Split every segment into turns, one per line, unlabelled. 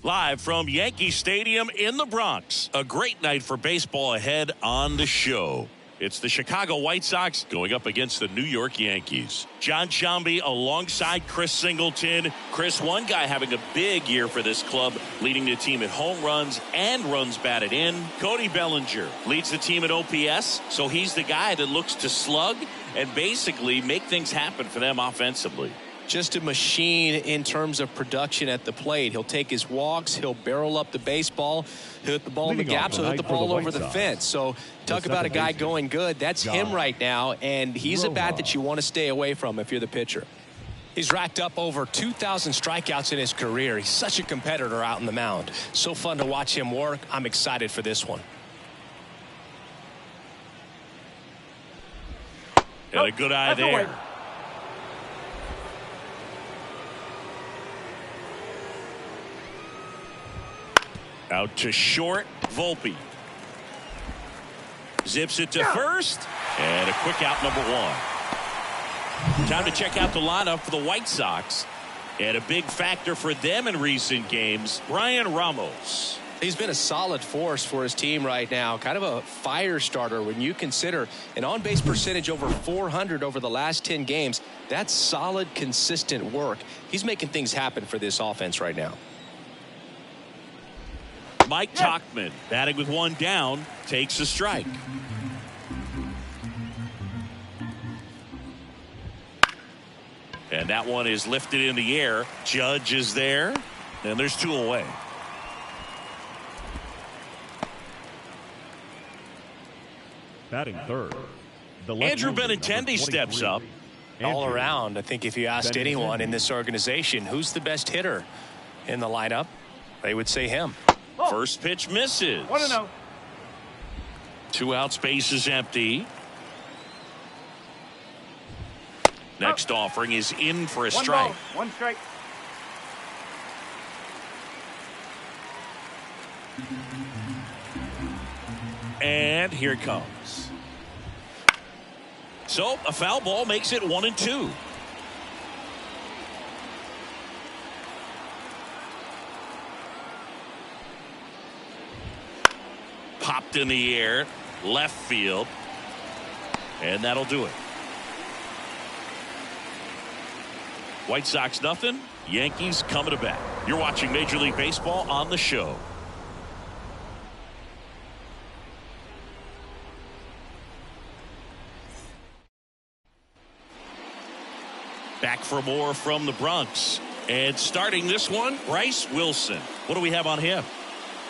Live from Yankee Stadium in the Bronx. A great night for baseball ahead on the show. It's the Chicago White Sox going up against the New York Yankees. John Sciambi alongside Chris Singleton. Chris, one guy having a big year for this club, leading the team in home runs and runs batted in. Cody Bellinger leads the team in OPS, so he's the guy that looks to slug and basically make things happen for them offensively.
Just a machine in terms of production at the plate. He'll take his walks. He'll barrel up the baseball. He'll hit the ball in the gaps. He'll hit the ball over the fence. So talk about a guy going good. That's him right now, and he's a bat that you want to stay away from if you're the pitcher. He's racked up over 2,000 strikeouts in his career. He's such a competitor out in the mound. So fun to watch him work. I'm excited for this one.
And a good eye there. Out to short, Volpe. Zips it to first, and a quick out, number one. Time to check out the lineup for the White Sox. And a big factor for them in recent games, Brian Ramos.
He's been a solid force for his team right now. Kind of a fire starter when you consider an on-base percentage over 400 over the last 10 games. That's solid, consistent work. He's making things happen for this offense right now.
Mike Tauchman, batting with one down, takes a strike. And that one is lifted in the air. Judge is there, and there's two away.
Batting third,
Andrew Benintendi steps up.
All around, I think if you asked anyone in this organization who's the best hitter in the lineup, they would say him.
First pitch misses.
1-0.
2 outs, base is empty. Next offering is in for a strike.
1 strike.
And here it comes. So a foul ball makes it 1-2. Popped in the air, left field, and that'll do it. White Sox nothing, Yankees coming to bat. You're watching Major League Baseball on the show. Back for more from the Bronx. And starting this one, Bryce Wilson. What do we have on him?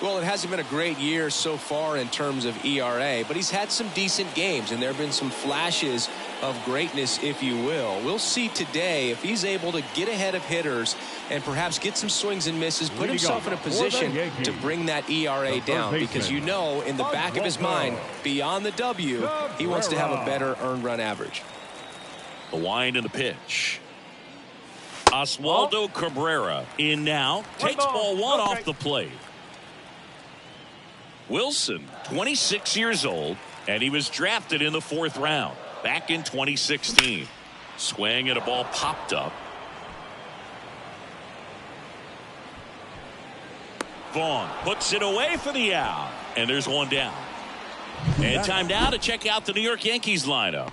Well, it hasn't been a great year so far in terms of ERA, but he's had some decent games, and there have been some flashes of greatness, if you will. We'll see today if he's able to get ahead of hitters and perhaps get some swings and misses, put himself in a position to bring that ERA down, because you know in the back of his mind, beyond the W, he wants to have a better earned run average.
The wind and the pitch. Oswaldo Cabrera in now, takes ball one off the plate. Wilson, 26 years old, and he was drafted in the 4th round back in 2016. Swing and a ball popped up. Vaughn puts it away for the out, and there's one down. And time now to check out the New York Yankees lineup.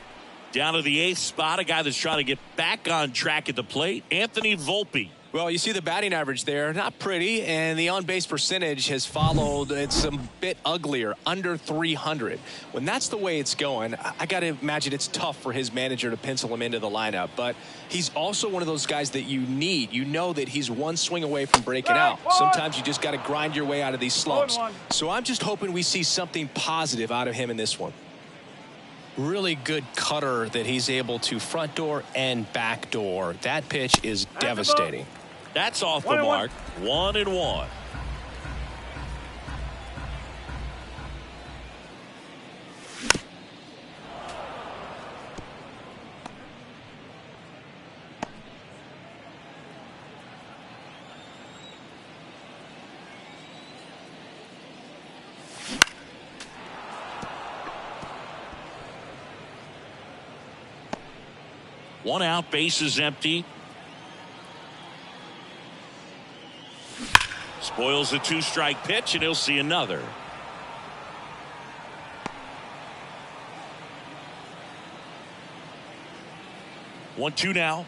Down to the 8th spot, a guy that's trying to get back on track at the plate, Anthony Volpe.
Well, you see the batting average there, not pretty, and the on-base percentage has followed. It's a bit uglier, under 300. When that's the way it's going, I got to imagine it's tough for his manager to pencil him into the lineup. But he's also one of those guys that you need. You know that he's one swing away from breaking out. Sometimes you just got to grind your way out of these slumps. So I'm just hoping we see something positive out of him in this one. Really good cutter that he's able to front door and back door. That pitch is devastating.
That's off the mark. 1-1. One out, base is empty. Spoils a 2-strike pitch, and he'll see another. One, two now.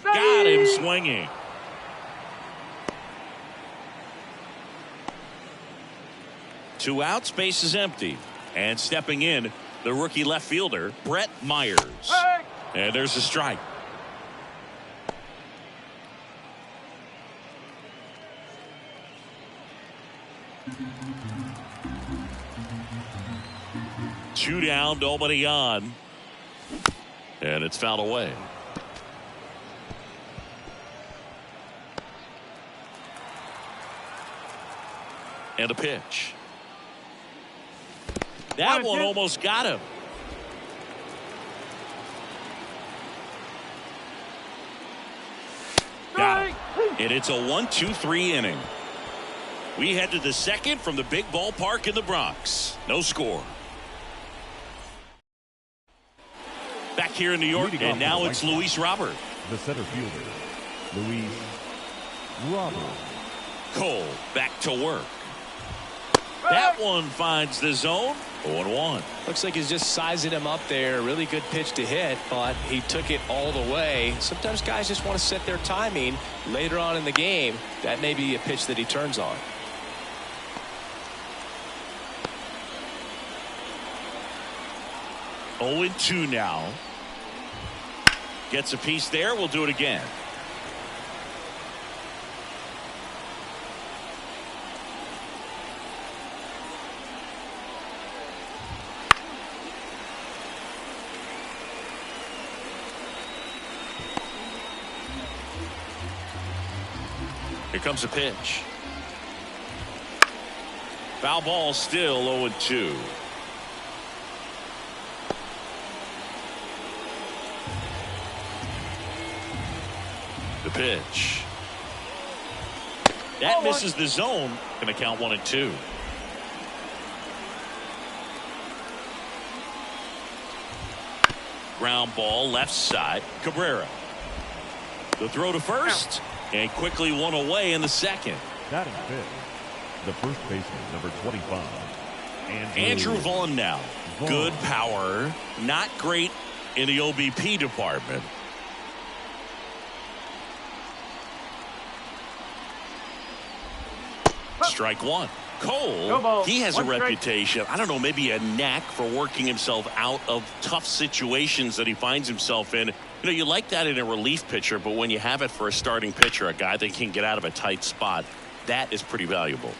Got him swinging. Two outs, base is empty. And stepping in, the rookie left fielder, Brett Myers. And there's a strike. Two down, nobody on. And it's fouled away. And a pitch. That one almost got him. Got him. And it's a 1-2-3 inning. We head to the second from the big ballpark in the Bronx. No score. Back here in New York, and now it's Luis Robert.
The center fielder, Luis Robert.
Cole back to work. That one finds the zone. 0-1.
Looks like he's just sizing him up there. Really good pitch to hit, but he took it all the way. Sometimes guys just want to set their timing later on in the game. That may be a pitch that he turns on.
Oh, 2 now. Gets a piece there. We'll do it again. Here comes a pitch. Foul ball, still 0-2. The pitch. That misses the zone. Going to count 1-2. Ground ball left side. Cabrera. The throw to first. And quickly one away in the second.
Batting fifth, the first baseman, number 25.
Andrew Vaughn now. Good power. Not great in the OBP department. Strike one. Cole, he has a reputation, I don't know, maybe a knack for working himself out of tough situations that he finds himself in. You know, you like that in a relief pitcher, but when you have it for a starting pitcher, a guy that can get out of a tight spot, that is pretty valuable.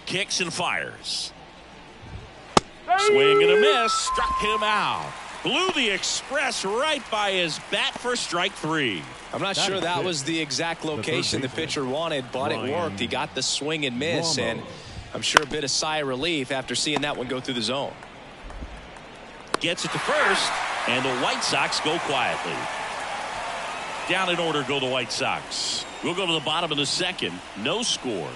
Kicks and fires. Swing and a miss. Struck him out. Blew the express right by his bat for strike three.
I'm not sure that was the exact location the pitcher wanted, but it worked. He got the swing and miss, and I'm sure a bit of sigh of relief after seeing that one go through the zone.
Gets it to first, and the White Sox go quietly. Down in order go the White Sox. We'll go to the bottom of the second. No score.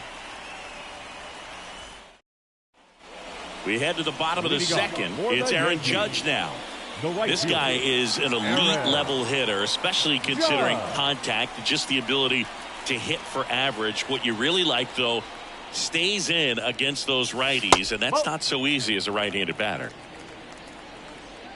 We head to the bottom of the second. It's Aaron Judge now. This guy is an elite level hitter, especially considering contact, just the ability to hit for average. What you really like, though, stays in against those righties, and that's not so easy as a right-handed batter.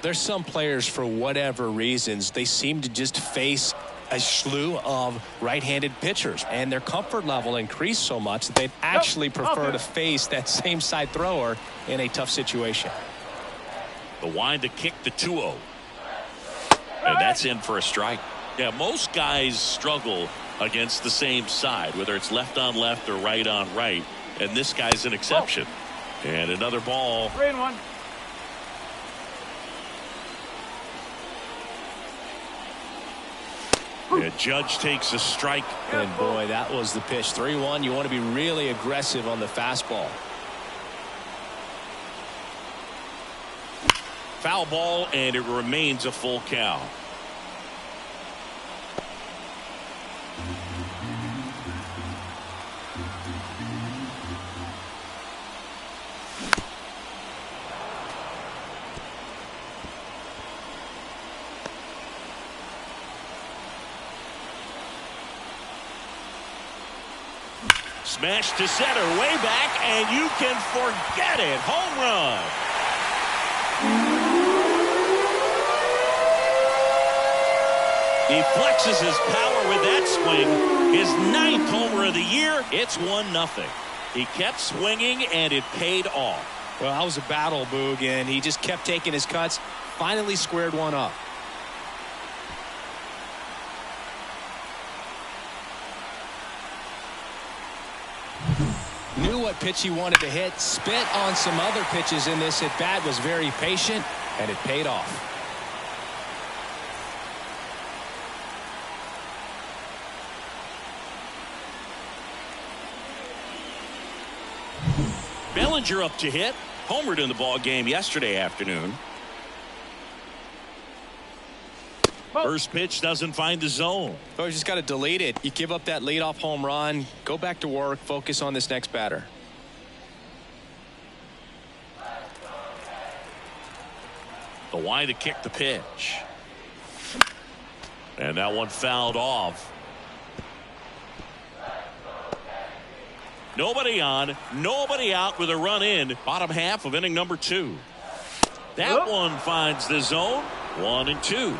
There's some players, for whatever reasons, they seem to just face a slew of right-handed pitchers, and their comfort level increased so much that they'd actually prefer to face that same side thrower in a tough situation.
The wind to kick the 2-0. And that's in for a strike. Yeah, most guys struggle against the same side, whether it's left on left or right on right, and this guy's an exception. And another ball.
3-1.
And Judge takes a strike.
And boy, that was the pitch. 3-1. You want to be really aggressive on the fastball.
Foul ball, and it remains a full count. Smash to center, way back, and you can forget it. Home run. He flexes his power with that swing. His 9th homer of the year. It's 1-0. He kept swinging, and it paid off.
Well, that was a battle, Boog, and he just kept taking his cuts. Finally squared one up. Knew what pitch he wanted to hit. Spit on some other pitches in this at bat. Was very patient, and it paid off.
Bellinger up to hit. Homered in the ball game yesterday afternoon. First pitch doesn't find the zone.
Oh, you just got to delete it. You give up that leadoff home run. Go back to work. Focus on this next batter.
The wide to kick the pitch. And that one fouled off. Nobody on, nobody out with a run in. Bottom half of inning number 2. That one finds the zone. 1-2.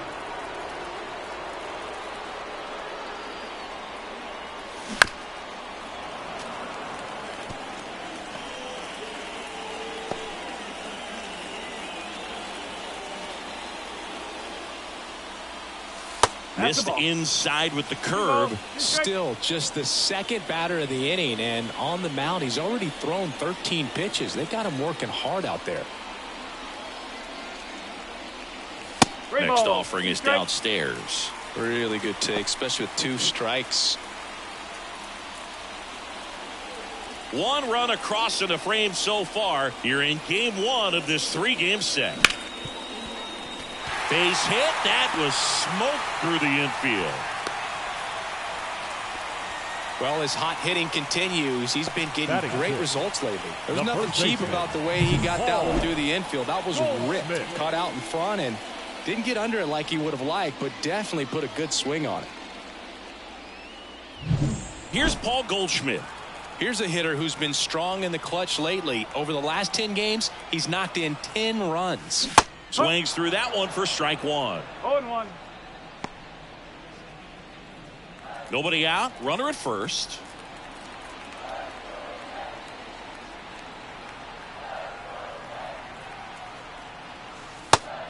Missed inside with the curve.
Still just the second batter of the inning, and on the mound he's already thrown 13 pitches. They got him working hard out there.
Next offering is downstairs.
Really good take, especially with 2 strikes.
1 run across to the frame so far here in game 1 of this 3-game set. Base hit. That was smoke through the infield.
Well, his hot hitting continues. He's been getting great results lately. There's nothing cheap about the way he got that one through the infield. That was ripped. Caught out in front and didn't get under it like he would have liked, but definitely put a good swing on it.
Here's Paul Goldschmidt.
Here's a hitter who's been strong in the clutch lately. Over the last 10 games, he's knocked in 10 runs.
Swings through that one for strike 1.
0-1.
Nobody out. Runner at first.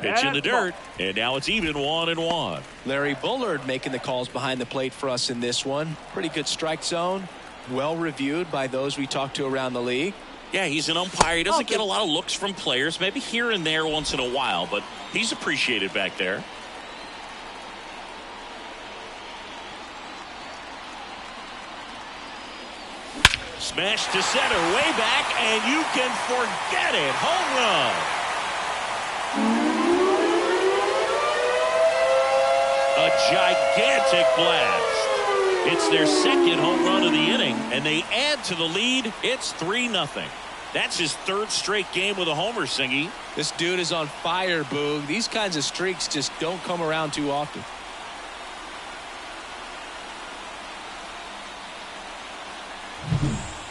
Pitch in the dirt, and now it's even 1-1.
Larry Bullard making the calls behind the plate for us in this one. Pretty good strike zone. Well reviewed by those we talked to around the league.
Yeah, he's an umpire. He doesn't get a lot of looks from players, maybe here and there once in a while, but he's appreciated back there. Smash to center, way back, and you can forget it. Home run. A gigantic blast. It's their second home run of the inning, and they add to the lead. It's 3-0. That's his 3rd straight game with a homer, Singy.
This dude is on fire, Boog. These kinds of streaks just don't come around too often.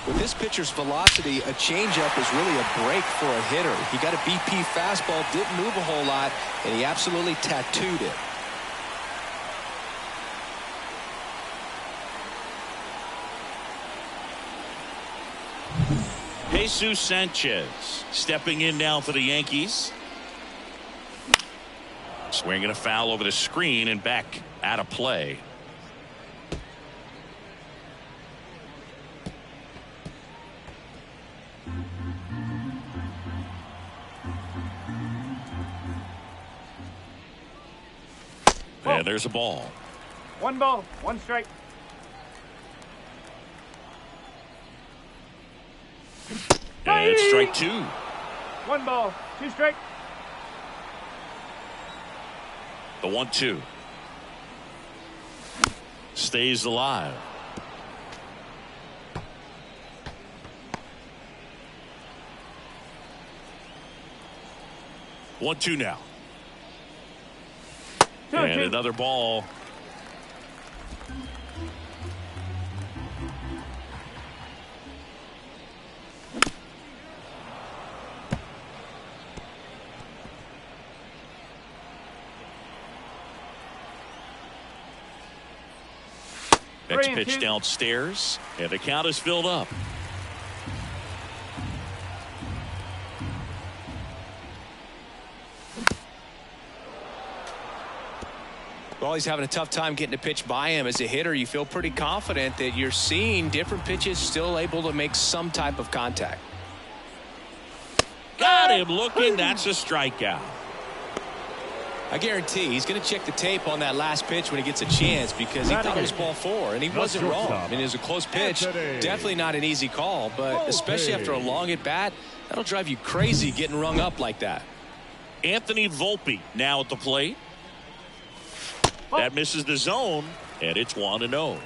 With this pitcher's velocity, a changeup is really a break for a hitter. He got a BP fastball, didn't move a whole lot, and he absolutely tattooed it.
Jesus Sanchez stepping in now for the Yankees. Swinging a foul over the screen and back out of play. And there's a ball.
1 ball, 1 strike.
And it's strike 2.
1 ball, 2 strike.
The 1-2. Stays alive. One, 2 now. And another ball. Next
3-2.
pitch downstairs, and the count is filled up.
Well, he's having a tough time getting a pitch by him. As a hitter, you feel pretty confident that you're seeing different pitches still able to make some type of contact.
Got him looking. That's a strikeout.
I guarantee he's going to check the tape on that last pitch when he gets a chance, because he thought it was ball 4, and he wasn't wrong. I mean, it was a close pitch. Definitely not an easy call, but especially after a long at bat, that'll drive you crazy getting rung up like that.
Anthony Volpe now at the plate. That misses the zone, and it's 1-0.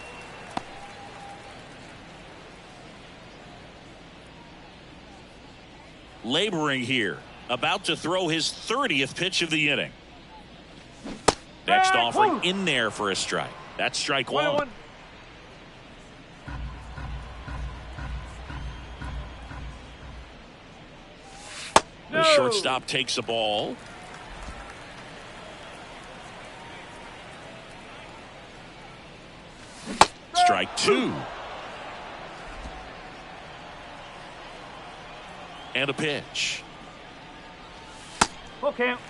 Laboring here, about to throw his 30th pitch of the inning. Next offering in there for a strike. That's strike 1. The shortstop takes the ball. Strike 2. And a pitch.
Full count.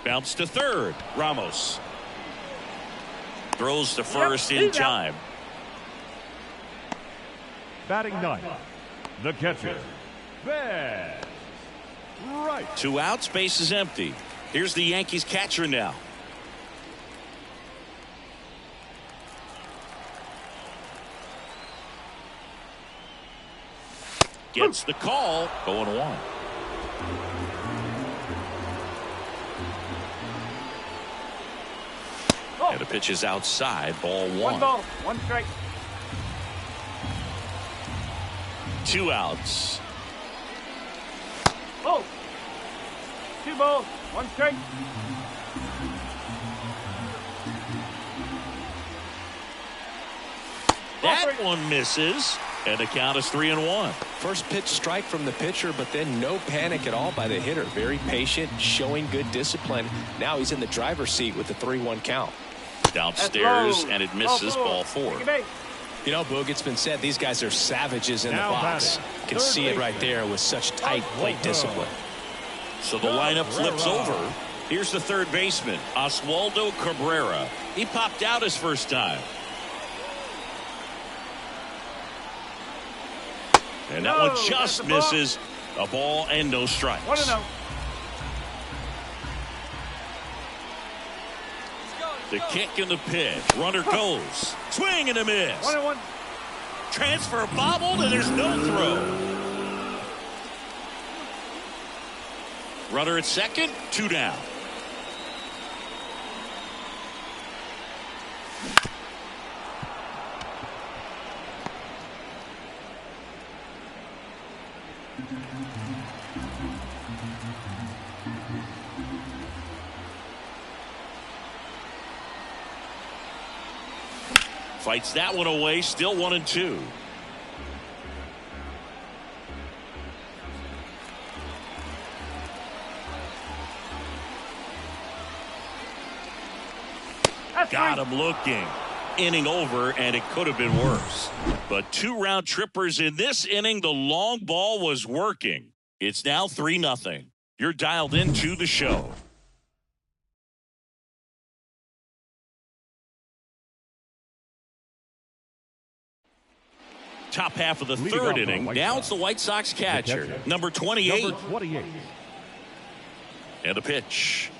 Bounce to third. Ramos throws to first in time.
Batting ninth, the catcher, Bass. Right.
2 outs, base is empty. Here's the Yankees catcher now. Gets the call. 0-1. And the pitch is outside. Ball 1.
1 ball, 1 strike.
2 outs.
Oh. 2 balls, 1 strike.
That one misses, and the count is 3-1.
First pitch strike from the pitcher, but then no panic at all by the hitter. Very patient, showing good discipline. Now he's in the driver's seat with the 3-1 count.
Downstairs, and it misses. Ball 4.
You know, Boog, it's been said these guys are savages in the box. You can see it right there with such tight plate discipline.
So the lineup flips over. Here's the third baseman, Oswaldo Cabrera. He popped out his first time. And that one just misses. A ball and no strikes.
1-0.
The kick and the pitch. Runner goes. Swing and a miss.
1-1.
Transfer bobbled, and there's no throw. Runner at second, 2 down. Fights that one away, still 1-2. Got him looking. Inning over, and it could have been worse. But 2 round trippers in this inning. The long ball was working. It's now 3-0. You're dialed into the show. Top half of the third inning. Now it's the White Sox catcher, number 28.
Number 28.
And a pitch.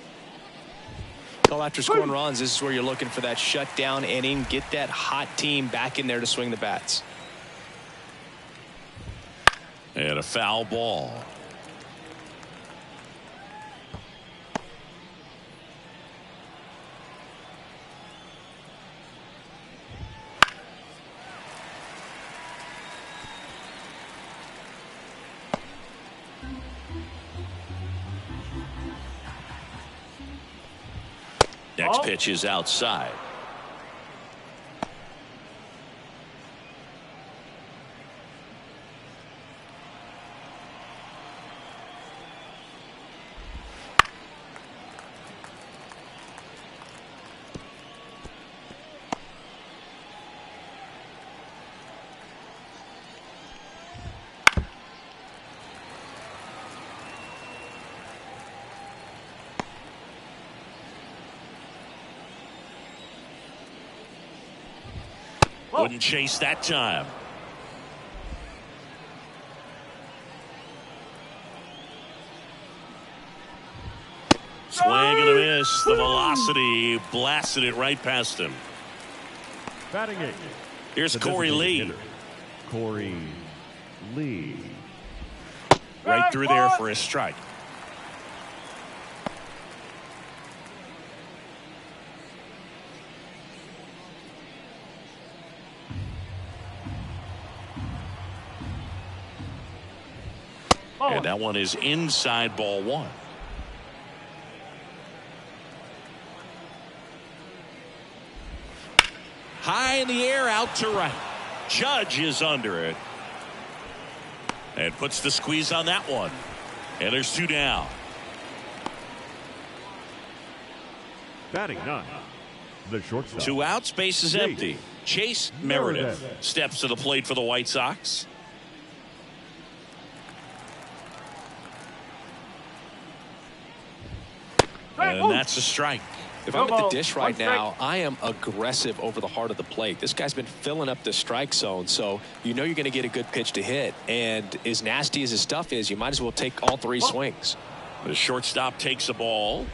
Well, after scoring runs, this is where you're looking for that shutdown inning. Get that hot team back in there to swing the bats.
And a foul ball. Next pitch is outside. Wouldn't chase that time. Swing and a miss. The velocity blasted it right past him.
Batting eight.
Here's Corey Lee.
Corey Lee.
Right through there for a strike. And that one is inside, ball one. High in the air, out to right. Judge is under it. And puts the squeeze on that one. And there's two down.
Batting nine. The shortstop.
Two outs, base is empty. Chase Meredith steps to the plate for the White Sox. And that's a strike.
If I'm at the dish right now, I am aggressive over the heart of the plate. This guy's been filling up the strike zone, so you know you're going to get a good pitch to hit. And as nasty as his stuff is, you might as well take all three swings.
The shortstop takes the ball.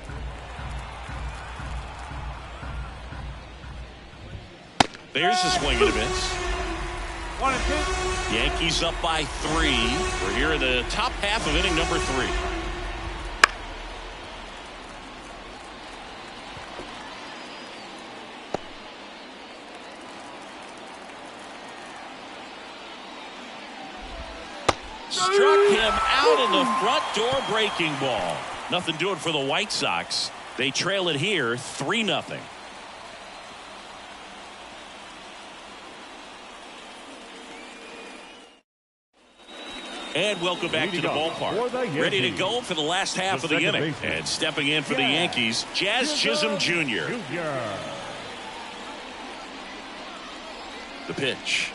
There's a swing and a miss.
1 and 2.
Yankees up by 3. We're here in the top half of inning number 3. Struck him out in the front door breaking ball. Nothing doing for the White Sox. They trail it here 3-0. And welcome back to the ballpark. Ready to go for the last half of the inning. And stepping in for the Yankees, Jazz Chisholm Jr. The pitch.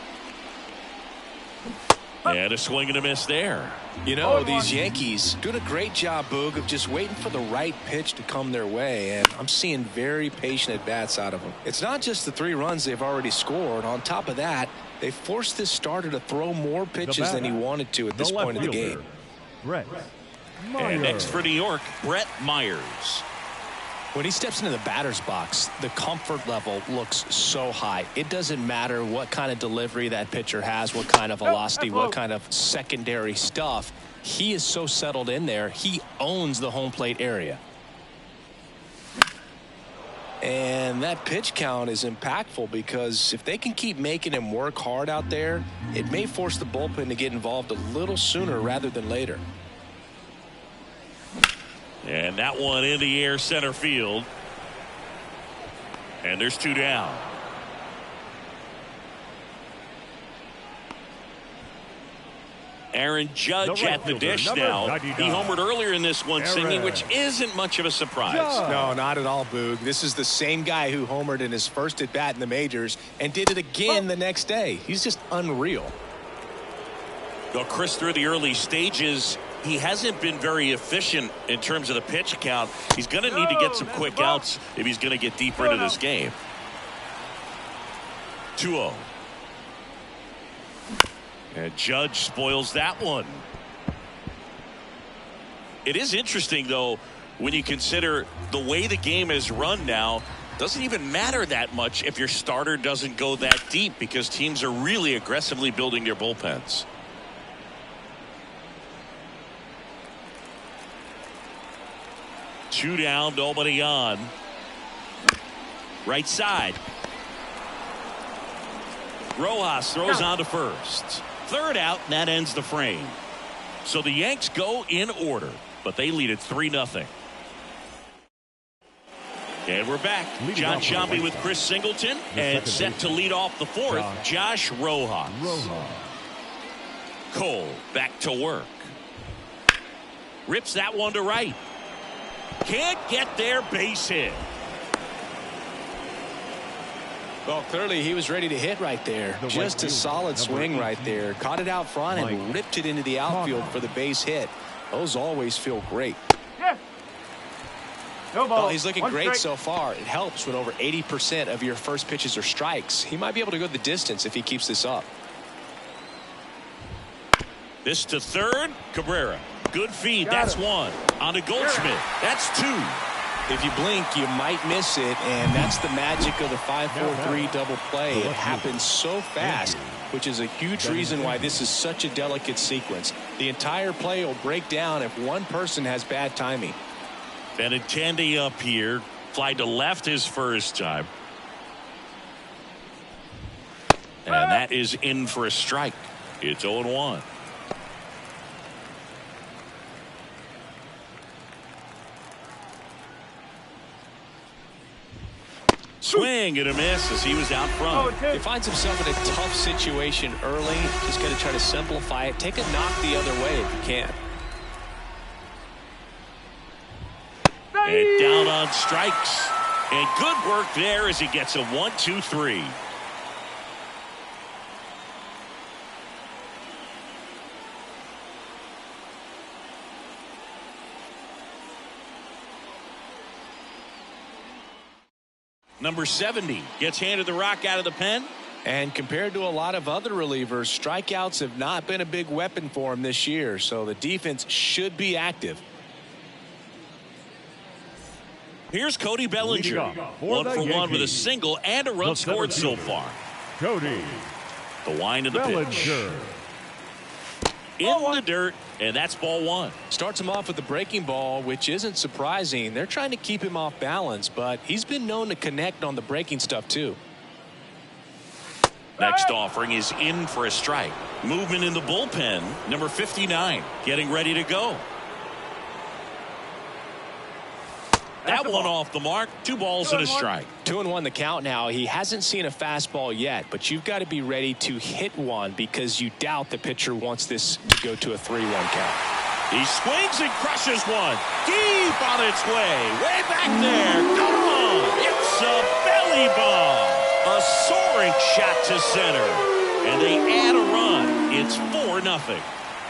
And a swing and a miss there.
You know, these Yankees doing a great job, Boog, of just waiting for the right pitch to come their way, and I'm seeing very patient at-bats out of them. It's not just the 3 runs they've already scored. On top of that, they forced this starter to throw more pitches than he wanted to at this point of the game.
And next for New York, Brett Myers.
When he steps into the batter's box, the comfort level looks so high. It doesn't matter what kind of delivery that pitcher has, what kind of velocity, what kind of secondary stuff. He is so settled in there. He owns the home plate area. And that pitch count is impactful because if they can keep making him work hard out there, it may force the bullpen to get involved a little sooner rather than later.
And that one in the air center field. And there's 2 down. Aaron Judge at the dish now. He homered earlier in this one singing, which isn't much of a surprise.
No, not at all, Boog. This is the same guy who homered in his first at-bat in the majors and did it again the next day. He's just unreal.
Well, Chris, through the early stages, he hasn't been very efficient in terms of the pitch count. He's going to need to get some quick outs if he's going to get deeper into this game. 2-0. And Judge spoils that one. It is interesting, though, when you consider the way the game is run now. Doesn't even matter that much if your starter doesn't go that deep because teams are really aggressively building their bullpens. Two down, nobody on. Right side. Rojas throws on to first. Third out, and that ends the frame. So the Yanks go in order, but they lead it 3-0. And we're back. John Sciambi with Chris Singleton, and set to lead off the 4th, Josh Rojas. Cole back to work. Rips that one to right. Can't get there, base hit.
Well, clearly he was ready to hit right there. Just a solid swing right there. Caught it out front and ripped it into the outfield for the base hit. Those always feel great.
No ball.
Well, he's looking
One
great
strike.
so far. It helps when over 80% of your first pitches are strikes. He might be able to go the distance if he keeps this up.
This to third. Cabrera. Good feed.
Got
That's
it.
one. On to Goldschmidt. That's two.
If you blink, you might miss it, and that's the magic of the 5-4-3 double play. It happens so fast, which is a huge reason why this is such a delicate sequence. The entire play will break down if one person has bad timing.
Benintendi up here. Fly to left his first time. And that is in for a strike. It's 0-1. Swing and a miss as he was out front.
He finds himself in a tough situation early. Just got to try to simplify it. Take a knock the other way if you can.
And down on strikes. And good work there as he gets a 1-2-3. Number 70 gets handed the rock out of the pen.
And compared to a lot of other relievers, strikeouts have not been a big weapon for him this year. So the defense should be active.
Here's Cody Bellinger. 1 for 1 with a single and a run scored so far.
Cody
The wind of the pitch.
Bellinger.
In the dirt, and that's ball one.
Starts him off with the breaking ball, which isn't surprising. They're trying to keep him off balance, but he's been known to connect on the breaking stuff too.
Next offering is in for a strike. Movement in the bullpen. Number 59 getting ready to go. That one off the mark. 2 balls and a strike.
2-1 the count now. He hasn't seen a fastball yet, but you've got to be ready to hit one because you doubt the pitcher wants this to go to a 3-1 count.
He swings and crushes one. Deep on its way back there. Gone. It's a belly bomb. A soaring shot to center. And they add a run. It's 4-0.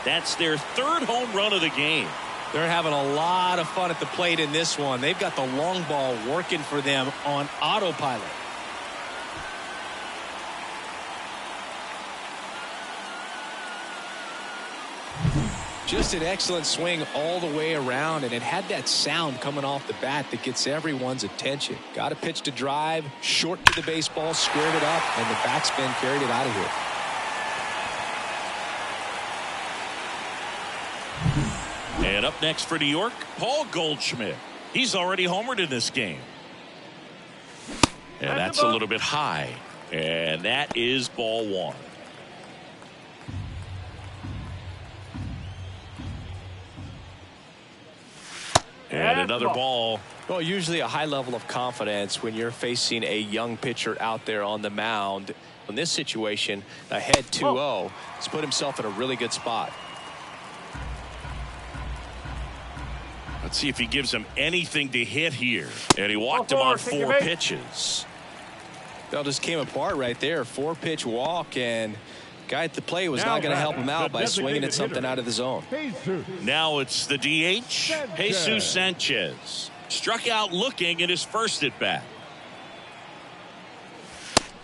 That's their 3rd home run of the game.
They're having a lot of fun at the plate in this one. They've got the long ball working for them on autopilot. Just an excellent swing all the way around, and it had that sound coming off the bat that gets everyone's attention. Got a pitch to drive, short to the baseball, squared it up, and the batsman carried it out of here.
And up next for New York, Paul Goldschmidt. He's already homered in this game. And that's a little bit high. And that is ball one. And another ball.
Well, usually a high level of confidence when you're facing a young pitcher out there on the mound. In this situation, ahead 2-0, he's put himself in a really good spot.
Let's see if he gives him anything to hit here. And he walked him on 4 pitches.
That just came apart right there. 4-pitch walk, and guy at the plate was not going to help him out by swinging at something out of the zone.
Now it's the DH, Jesus Sanchez. Struck out looking at his first at bat.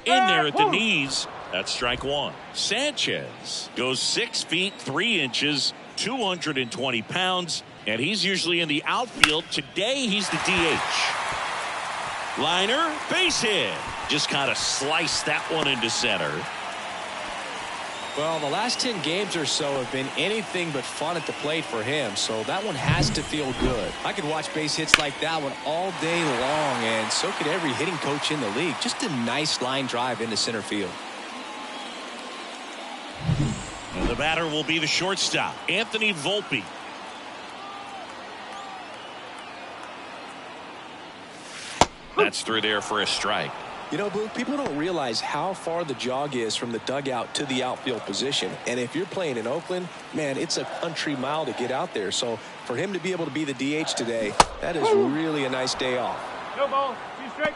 In there at the knees. That's strike one. Sanchez goes 6 feet 3 inches, 220 pounds. And he's usually in the outfield. Today, he's the DH. Liner, base hit. Just kind of sliced that one into center.
Well, the last 10 games or so have been anything but fun at the plate for him, so that one has to feel good. I could watch base hits like that one all day long, and so could every hitting coach in the league. Just a nice line drive into center field.
And the batter will be the shortstop, Anthony Volpe. That's through there for a strike.
You know, Booth, people don't realize how far the jog is from the dugout to the outfield position. And if you're playing in Oakland, man, it's a country mile to get out there. So for him to be able to be the DH today, that is really a nice day off.
No ball. 2 strike.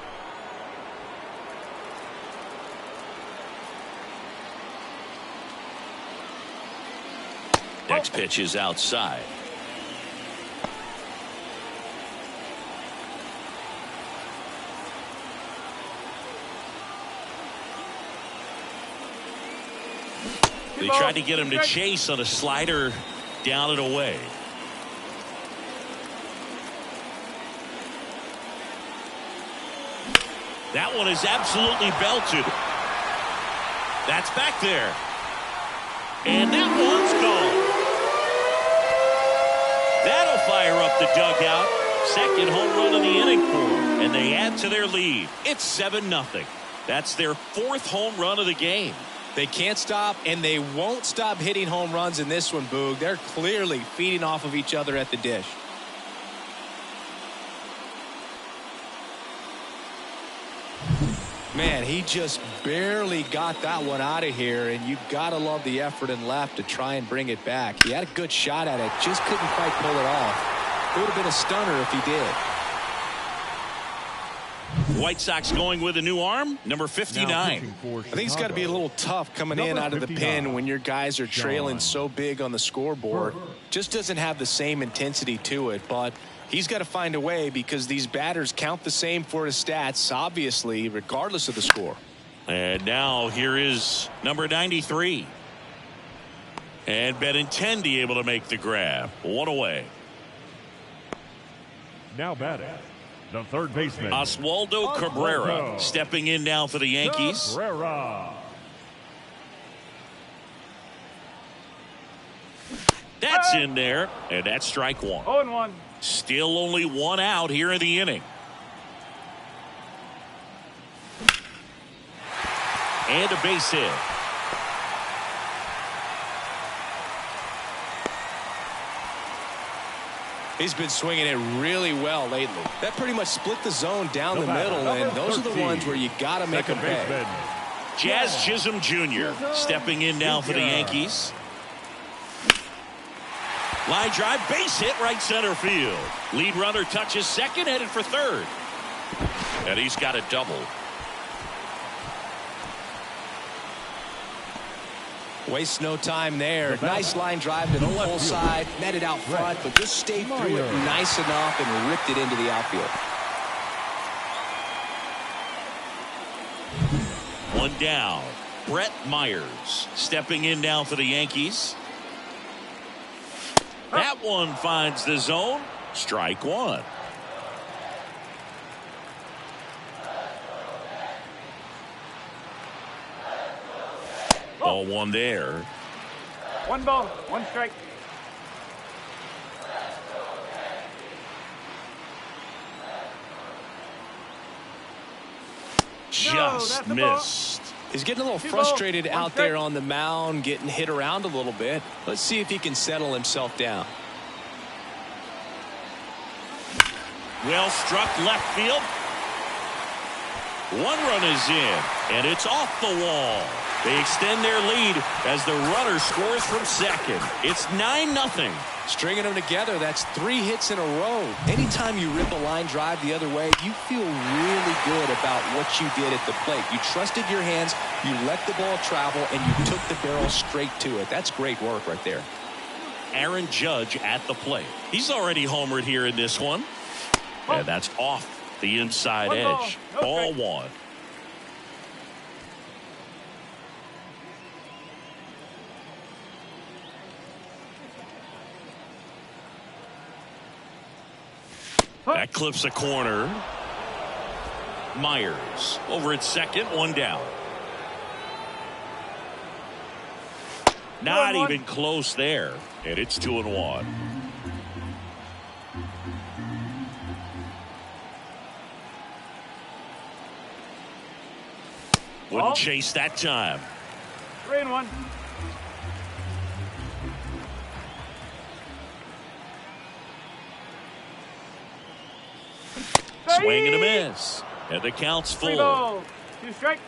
Next pitch is outside. They tried to get him to chase on a slider down and away. That one is absolutely belted. That's back there. And that one's gone. That'll fire up the dugout. Second home run of the inning for them. And they add to their lead. It's 7-0. That's their fourth home run of the game.
They can't stop, and they won't stop hitting home runs in this one, Boog. They're clearly feeding off of each other at the dish. Man, he just barely got that one out of here, and you've got to love the effort in left to try and bring it back. He had a good shot at it, just couldn't quite pull it off. It would have been a stunner if he did.
White Sox going with a new arm, number 59.
I think it's got to be a little tough coming in out of the pen when your guys are trailing so big on the scoreboard. Just doesn't have the same intensity to it, but he's got to find a way because these batters count the same for his stats, obviously, regardless of the score.
And now here is number 93. And Benintendi able to make the grab. One away.
Now batting, the third baseman,
Oswaldo Cabrera stepping in now for the Yankees.
Cabrera.
That's in there, and that's strike one.
0-1.
Still only one out here in the inning. And a base hit.
He's been swinging it really well lately. That pretty much split the zone down the middle, and those are the ones where you got to make them pay.
Jazz Chisholm Jr. stepping in now for the Yankees. Line drive, base hit, right center field. Lead runner touches second, headed for third. And he's got a double.
Wastes no time there. Nice line drive to the full side, netted out front, but just stayed through it nice enough and ripped it into the outfield.
One down. Brett Myers stepping in now for the Yankees. That one finds the zone. Strike one. Ball one there.
1 ball, 1 strike.
Just missed.
He's getting a little frustrated out there on the mound, getting hit around a little bit. Let's see if he can settle himself down.
Well struck left field. One run is in, and it's off the wall. They extend their lead as the runner scores from second. It's 9-0.
Stringing them together, that's 3 hits in a row. Anytime you rip a line drive the other way, you feel really good about what you did at the plate. You trusted your hands, you let the ball travel, and you took the barrel straight to it. That's great work right there.
Aaron Judge at the plate. He's already homered here in this one. And that's off the inside edge. Ball one. That clips a corner. Myers over at second, one down. Not even close there. And it's 2-1. Wouldn't chase that time.
3-1.
Swing and a miss. And the count's full.
3 balls, 2 strikes.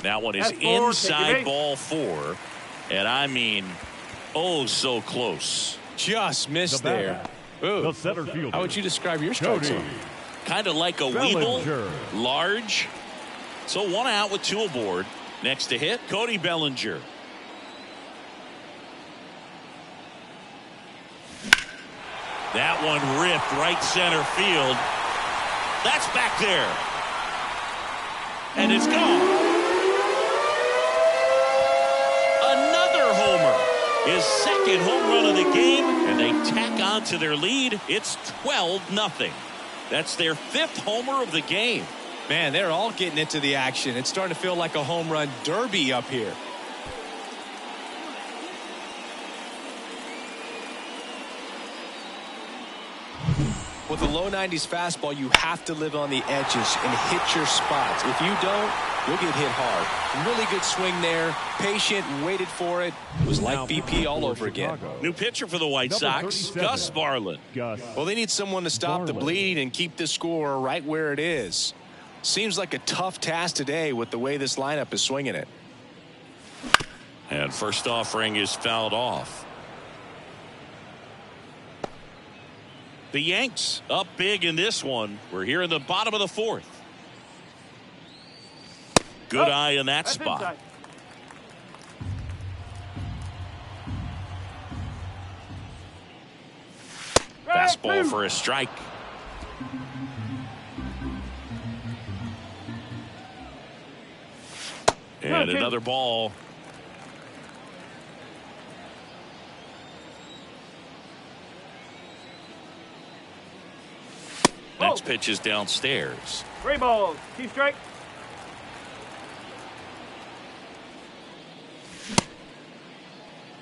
That one is inside ball 4. And I mean, oh, so close.
Just missed there.
The center fielder.
How would you describe your strike zone?
Kind of like a Weeble, large. So 1 out with 2 aboard. Next to hit, Cody Bellinger. That one ripped right center field. That's back there. And it's gone. Another homer. His second home run of the game, and they tack on to their lead. It's 12-0. That's their 5th homer of the game.
Man, they're all getting into the action. It's starting to feel like a home run derby up here. With a low 90s fastball, you have to live on the edges and hit your spots. If you don't, you'll get hit hard. Really good swing there. Patient, waited for it. It was like BP all over again.
New pitcher for the White Sox, Gus Varland.
Well, they need someone to stop the bleeding and keep the score right where it is. Seems like a tough task today with the way this lineup is swinging it.
And first offering is fouled off. The Yanks up big in this one. We're here in the bottom of the 4th. Good eye in that spot.
Inside.
Fastball for a strike. And another ball. Next pitch is downstairs.
3 balls. 2 strike.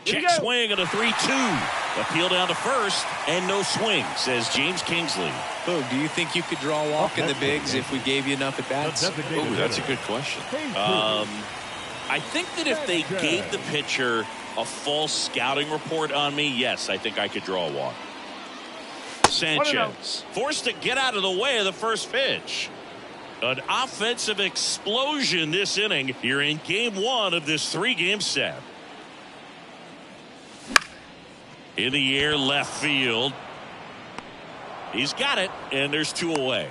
Check swing and a 3-2. Appeal down to first and no swing, says James Kingsley.
Boog, do you think you could draw a walk in the bigs if we gave you enough at bats?
Oh, that's a good question. I think that if they gave the pitcher a full scouting report on me, yes, I think I could draw a walk. Sanchez forced to get out of the way of the first pitch. An offensive explosion this inning here in game 1 of this 3-game set. In the air, left field. He's got it, and there's 2 away.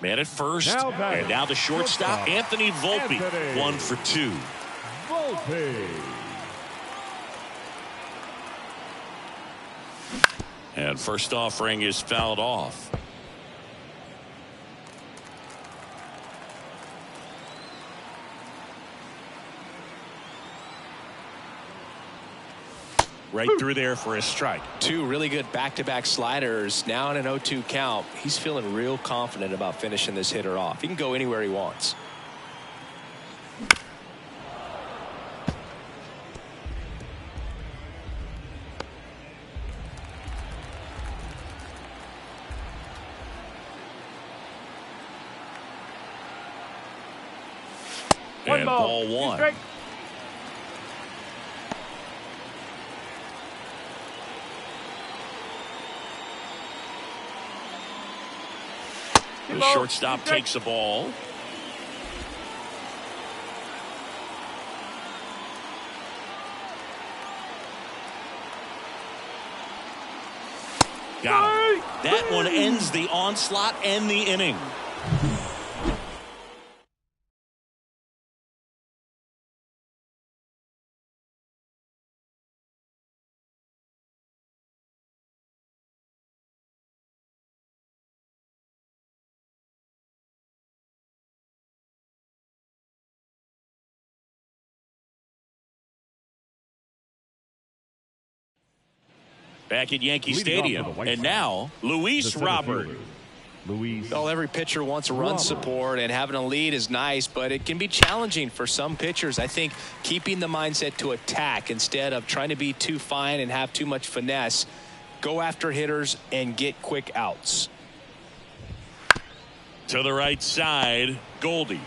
Man at first, and now the shortstop, Anthony Volpe, 1 for 2.
Volpe.
And first offering is fouled off. Right through there for a strike.
2 really good back-to-back sliders. Now in an 0-2 count. He's feeling real confident about finishing this hitter off. He can go anywhere he wants.
And ball 1. The shortstop takes the ball. Got him. That one ends the onslaught and the inning. Back at Yankee Stadium. And now, Luis Robert.
Well, every pitcher wants a run support, and having a lead is nice, but it can be challenging for some pitchers. I think keeping the mindset to attack instead of trying to be too fine and have too much finesse. Go after hitters and get quick outs.
To the right side, Goldie.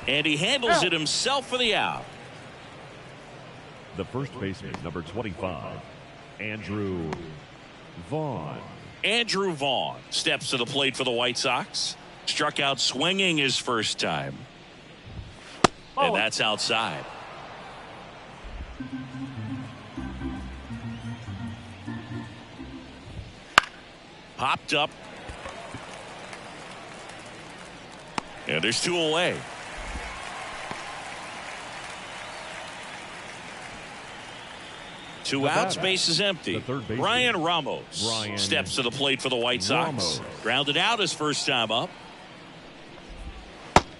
And he handles it himself for the out.
The first baseman, number 25. Andrew Vaughn.
Andrew Vaughn steps to the plate for the White Sox. Struck out swinging his first time. And that's outside. Popped up. And there's 2 away. Two outs, base is empty. Brian Ramos steps to the plate for the White Sox. Grounded out his first time up.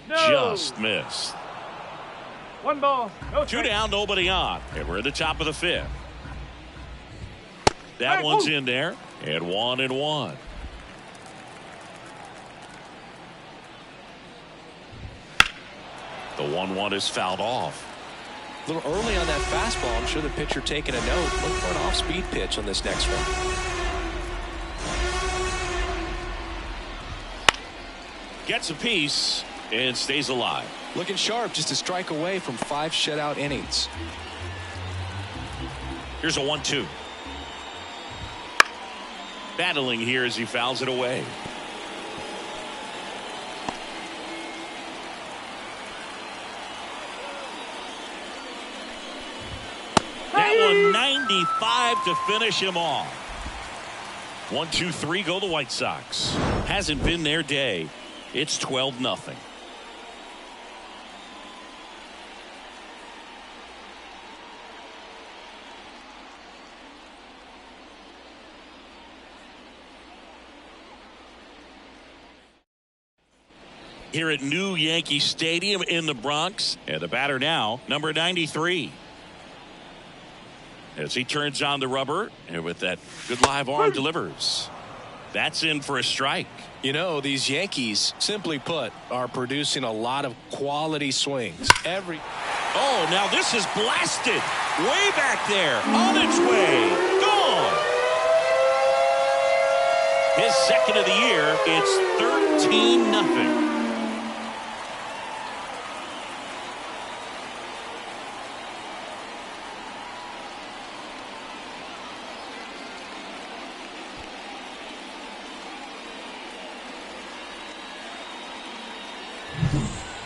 No.
Just missed.
One ball. No
Two
strike.
down, nobody on. And we're at the top of the fifth. That one's in there. And 1-1. The 1-1 is fouled off.
A little early on that fastball. I'm sure the pitcher taking a note. Look for an off-speed pitch on this next one.
Gets a piece and stays alive.
Looking sharp, just a strike away from 5 shutout innings.
Here's a 1-2. Battling here as he fouls it away. That one 95 to finish him off. 1-2-3 go the White Sox. Hasn't been their day. It's 12-0. Here at New Yankee Stadium in the Bronx. And the batter now, number 93. As he turns on the rubber, and with that good live arm delivers. That's in for a strike.
You know, these Yankees, simply put, are producing a lot of quality swings.
Oh, now this is blasted. Way back there. On its way. Gone. His second of the year. It's 13-0.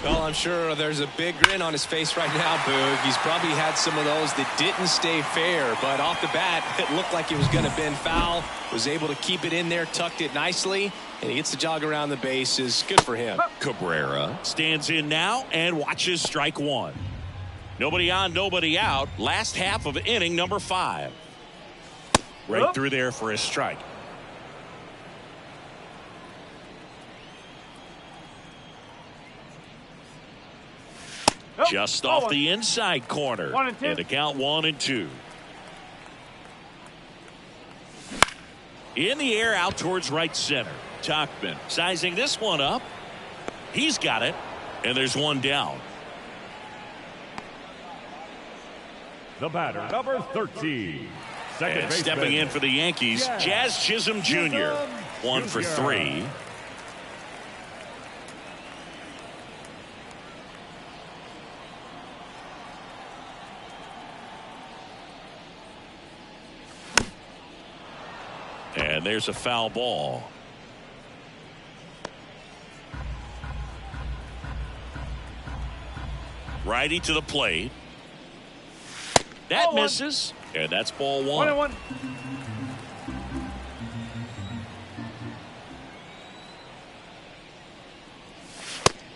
Well, I'm sure there's a big grin on his face right now, Boog. He's probably had some of those that didn't stay fair, but off the bat, it looked like it was going to bend foul. Was able to keep it in there, tucked it nicely, and he gets the jog around the bases. Good for him.
Cabrera stands in now and watches strike one. Nobody on, nobody out. Last half of inning number 5. Right through there for a strike. Just off the inside corner.
1 and 2.
And the count 1-2. In the air out towards right center. Tauchman sizing this one up. He's got it. And there's one down.
The batter, number 13. Second
And
baseman.
stepping in for the Yankees, Jazz Chisholm Jr. 1 for 3. And there's a foul ball. Righty to the plate. That
Ball
misses. And that's ball 1.
1-1.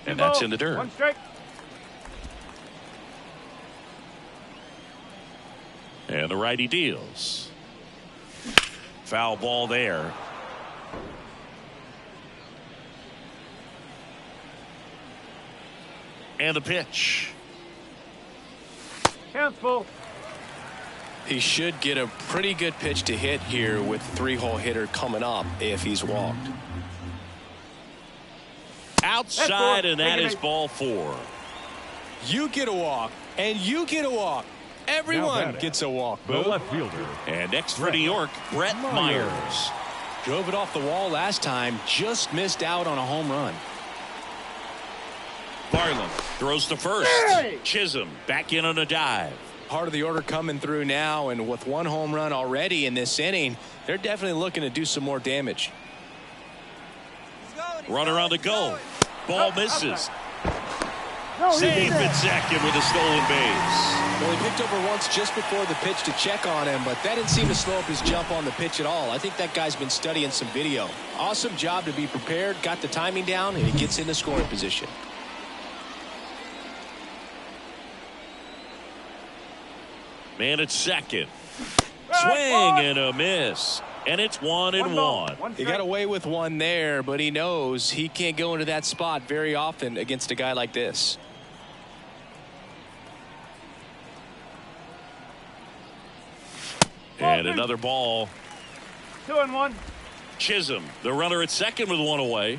And that's in the dirt.
1 strike.
And the righty deals. Foul ball there. And the pitch.
Count's full.
He should get a pretty good pitch to hit here with the 3-hole hitter coming up if he's walked.
Outside, and that is ball 4.
You get a walk, and you get a walk. Everyone gets a walk,
The
Boog.
left fielder.
And next for New York, Brett Myers.
Drove it off the wall last time, just missed out on a home run.
Barlin throws to first.
Hey!
Chisholm back in on a dive.
Part of the order coming through now, and with 1 home run already in this inning, they're definitely looking to do some more damage.
Runner on the go. Ball misses.
No,
Safe at second with a stolen base.
Well, he picked over once just before the pitch to check on him, but that didn't seem to slow up his jump on the pitch at all. I think that guy's been studying some video. Awesome job to be prepared, got the timing down, and he gets into scoring position.
Man at second. Swing and a miss. And it's 1-1.
He got away with one there, but he knows he can't go into that spot very often against a guy like this.
And another ball.
2-1.
Chisholm, the runner at second with one away.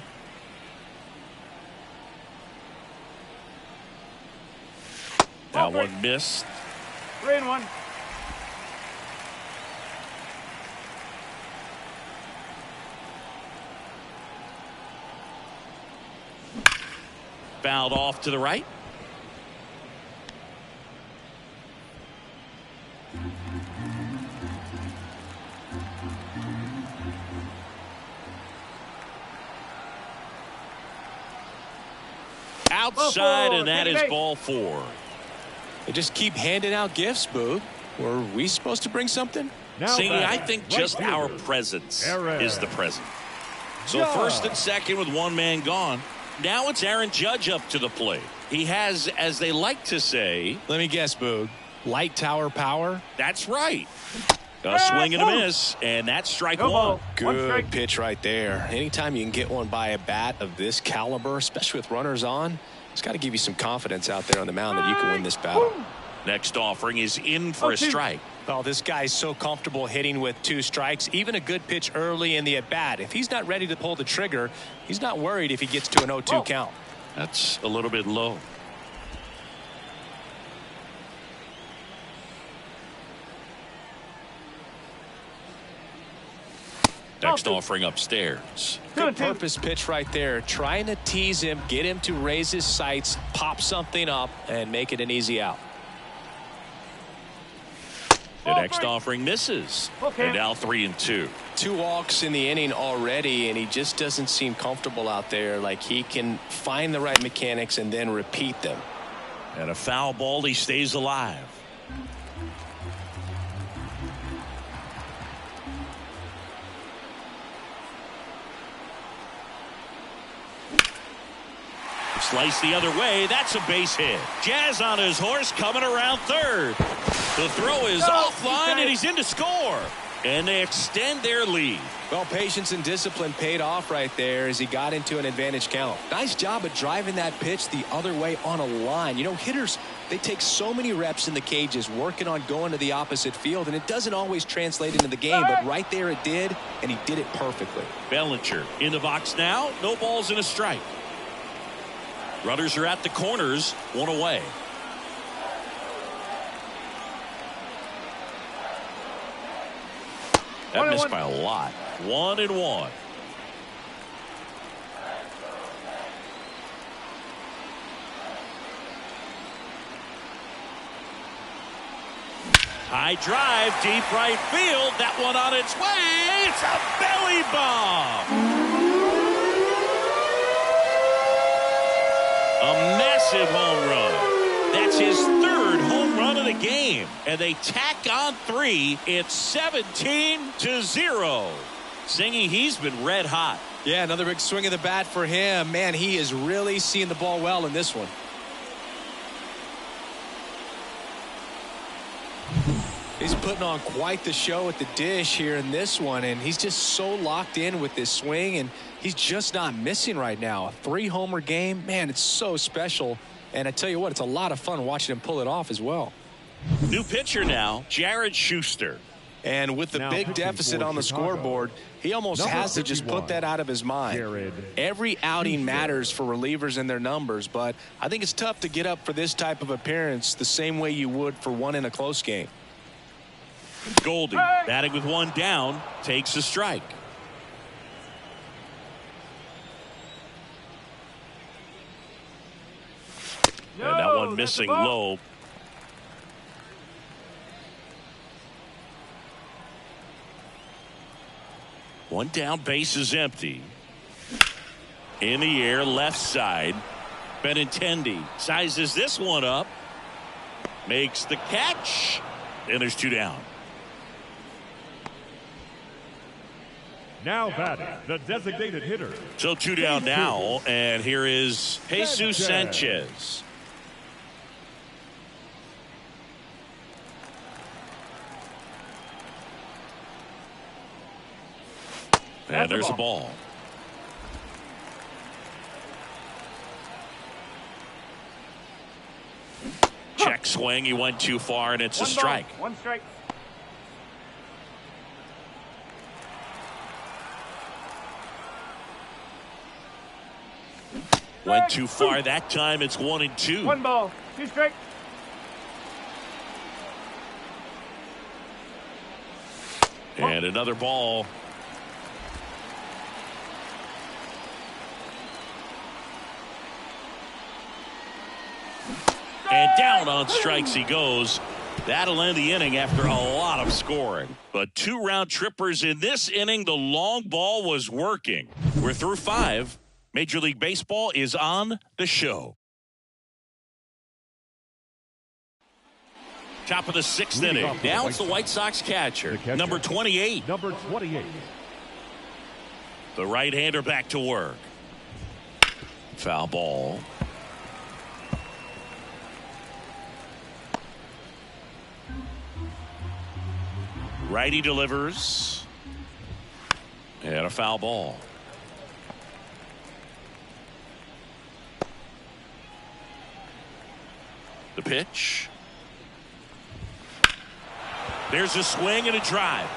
That one missed.
3-1.
Fouled off to the right. Outside, and that is ball 4.
They just keep handing out gifts, Boog. Were we supposed to bring something?
See, I think just our presence is the present. So first and second with one man gone. Now it's Aaron Judge up to the plate. He has, as they like to say,
let me guess, Boog, light tower power.
That's right. A swing and a miss, and that's strike one.
Good pitch right there. Anytime you can get one by a bat of this caliber, especially with runners on, it's got to give you some confidence out there on the mound that you can win this battle.
Next offering is in for a strike.
Oh, this guy's so comfortable hitting with 2 strikes. Even a good pitch early in the at-bat. If he's not ready to pull the trigger, he's not worried if he gets to an 0-2 count.
That's a little bit low. Next offering upstairs.
Good purpose pitch right there. Trying to tease him, get him to raise his sights, pop something up, and make it an easy out.
The next offering misses. And now 3-2.
2 walks in the inning already, and he just doesn't seem comfortable out there. Like he can find the right mechanics and then repeat them.
And a foul ball, he stays alive. Slice the other way. That's a base hit. Jazz on his horse coming around third. The throw is offline, and he's in to score. And they extend their lead.
Well, patience and discipline paid off right there as he got into an advantage count. Nice job of driving that pitch the other way on a line. You know, hitters, they take so many reps in the cages working on going to the opposite field, and it doesn't always translate into the game, but right there it did, and he did it perfectly.
Bellinger in the box now. No balls and a strike. Runners are at the corners, one away. That missed by a lot. 1-1. High drive, deep right field. That one on its way. It's a belly bomb. A massive home run. That's his 3rd home run of the game. And they tack on 3. It's 17-0. Singy, he's been red hot.
Yeah, another big swing of the bat for him. Man, he is really seeing the ball well in this one. He's putting on quite the show at the dish here in this one, and he's just so locked in with this swing, and he's just not missing right now. A 3-homer game, man, it's so special. And I tell you what, it's a lot of fun watching him pull it off as well.
New pitcher now, Jared Schuster.
And with the big deficit on the scoreboard, he almost has to just put that out of his mind. Every outing matters for relievers and their numbers, but I think it's tough to get up for this type of appearance the same way you would for one in a close game.
Goldie batting with one down, takes a strike. And that one missing low. One down, base is empty. In the air, left side. Benintendi sizes this one up. Makes the catch. And there's 2 down.
Now batting, the designated hitter.
So 2 down now, and here is Jesus Sanchez. And there's a ball. Check swing. He went too far, and it's a strike.
One strike.
Went too far that time. It's 1-2.
1 ball, 2 strikes.
And another ball. And down on strikes he goes. That'll end the inning after a lot of scoring. But 2 round trippers in this inning. The long ball was working. We're through 5. Major League Baseball is on the show. Top of the 6th inning. Now it's the White Sox catcher, number 28.
Number 28.
The right-hander back to work. Foul ball. Righty delivers. And a foul ball. The pitch. There's a swing and a drive.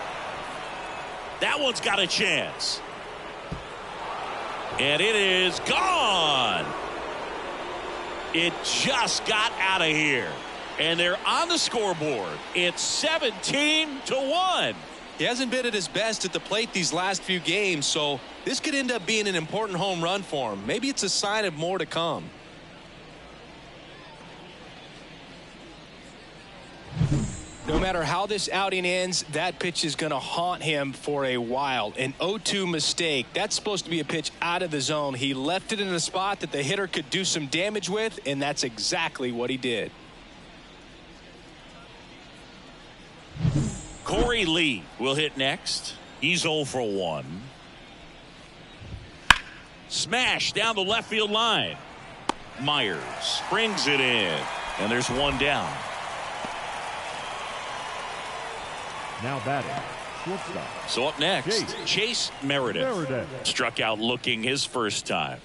That one's got a chance. And it is gone. It just got out of here. And they're on the scoreboard. It's 17-1.
He hasn't been at his best at the plate these last few games, so this could end up being an important home run for him. Maybe it's a sign of more to come. No matter how this outing ends, that pitch is going to haunt him for a while. An 0-2 mistake. That's supposed to be a pitch out of the zone. He left it in a spot that the hitter could do some damage with, and that's exactly what he did.
Corey Lee will hit next. He's 0 for 1. Smash down the left field line. Myers brings it in, and there's 1 down.
Now batting, shortstop.
So up next, Chase Meredith. Struck out looking his first time.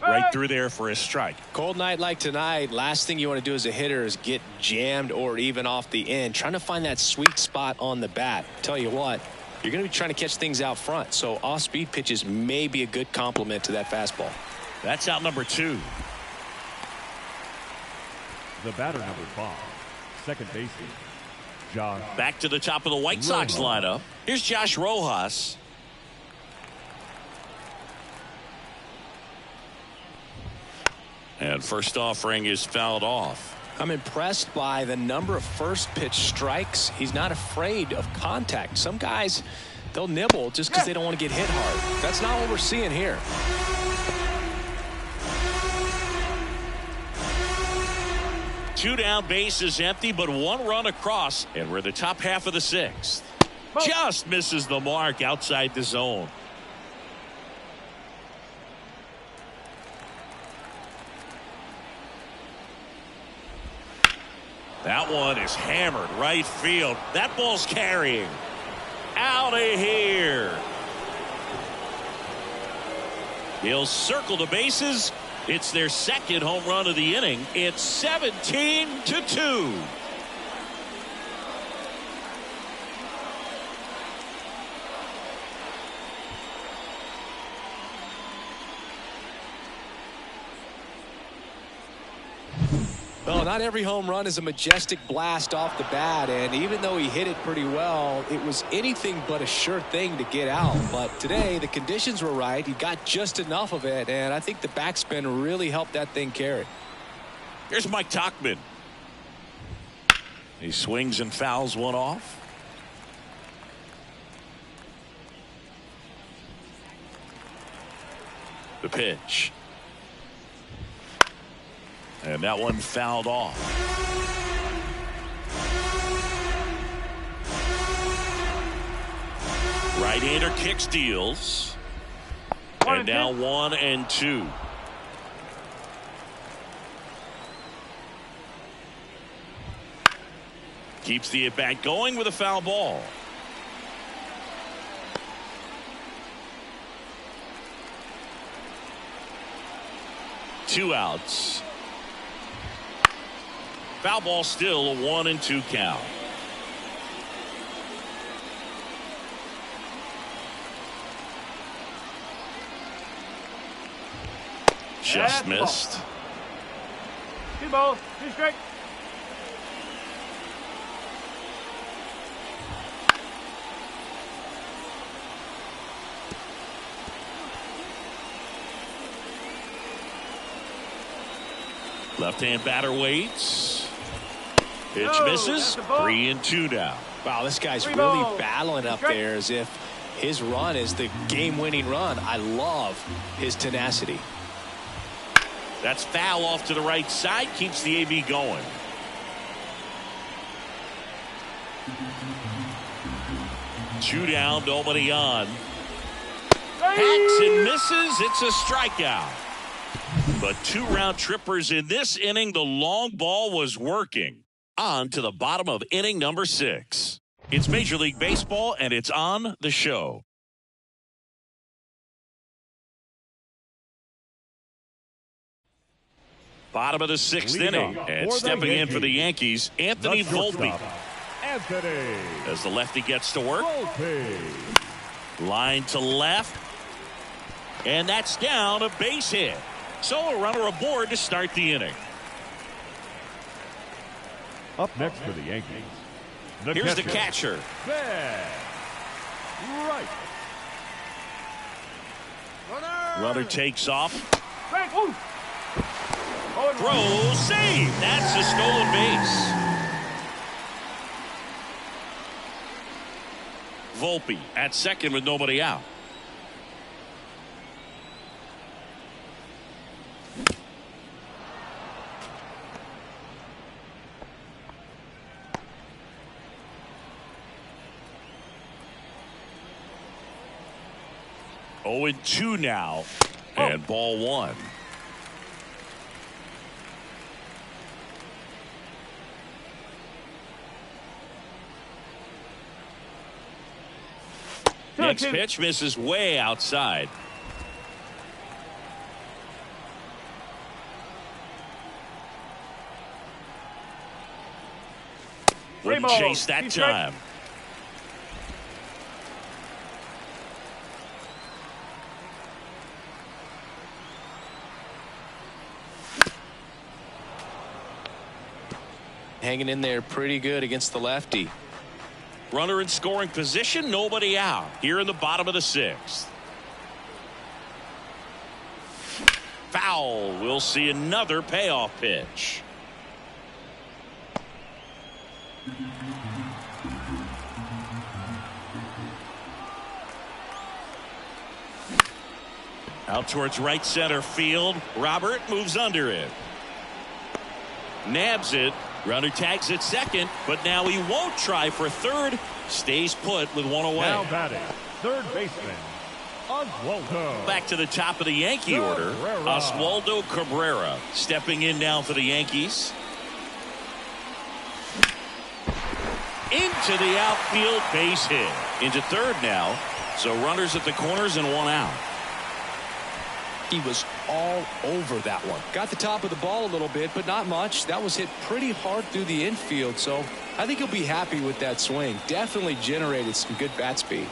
Right through there for a strike.
Cold night like tonight, last thing you want to do as a hitter is get jammed or even off the end. Trying to find that sweet spot on the bat. Tell you what, you're going to be trying to catch things out front, so off-speed pitches may be a good complement to that fastball.
That's out number 2.
The batter, number 5, second baseman, Josh.
Back to the top of the White Sox lineup. Here's Josh Rojas. And first offering is fouled off.
I'm impressed by the number of first pitch strikes. He's not afraid of contact. Some guys, they'll nibble just because they don't want to get hit hard. That's not what we're seeing here.
Two down, base is empty, but 1 run across, and we're the top half of the 6th. Just misses the mark outside the zone. That one is hammered right field. That ball's carrying. Out of here. He'll circle the bases. It's their second home run of the inning. It's 17-2.
Well, not every home run is a majestic blast off the bat, and even though he hit it pretty well, it was anything but a sure thing to get out. But today, the conditions were right. He got just enough of it, and I think the backspin really helped that thing carry.
Here's Mike Tauchman. He swings and fouls one off. The pitch. And that one fouled off. Right-hander kick steals. And now 1-2. Keeps the at-bat going with a foul ball. Two outs. Foul ball, still a 1-2 count. Just missed.
Two balls, two strikes.
Left-hand batter waits. Pitch misses. 3-2 now.
Wow, this guy's really battling up there as if his run is the game-winning run. I love his tenacity.
That's foul off to the right side. Keeps the AB going. Two down, nobody on. Hacks and misses. It's a strikeout. But two round trippers in this inning. The long ball was working. On to the bottom of inning number 6. It's Major League Baseball, and it's on the show. Bottom of the 6th inning, and stepping in for the Yankees, Anthony Volpe. As the lefty gets to work. Line to left. And that's down, a base hit. So a runner aboard to start the inning.
Up next for the Yankees.
Here's the catcher.
Right.
Runner takes off.
Strike.
Throw, save. That's a stolen base. Volpe at second with nobody out. Oh, 2 now, and ball 1. Next pitch misses way outside. Wouldn't chase that time.
Hanging in there pretty good against the lefty.
Runner in scoring position, nobody out. Here in the bottom of the 6th. Foul. We'll see another payoff pitch. Out towards right center field. Robert moves under it. Nabs it. Runner tags at second, but now he won't try for third. Stays put with one away.
Now batting, third baseman, Oswaldo.
Back to the top of the Yankee order. Oswaldo Cabrera stepping in now for the Yankees. Into the outfield, base hit. Into third now. So runners at the corners and one out.
He was all over that one. Got the top of the ball a little bit, but not much. That was hit pretty hard through the infield, so I think he'll be happy with that swing. Definitely generated some good bat speed.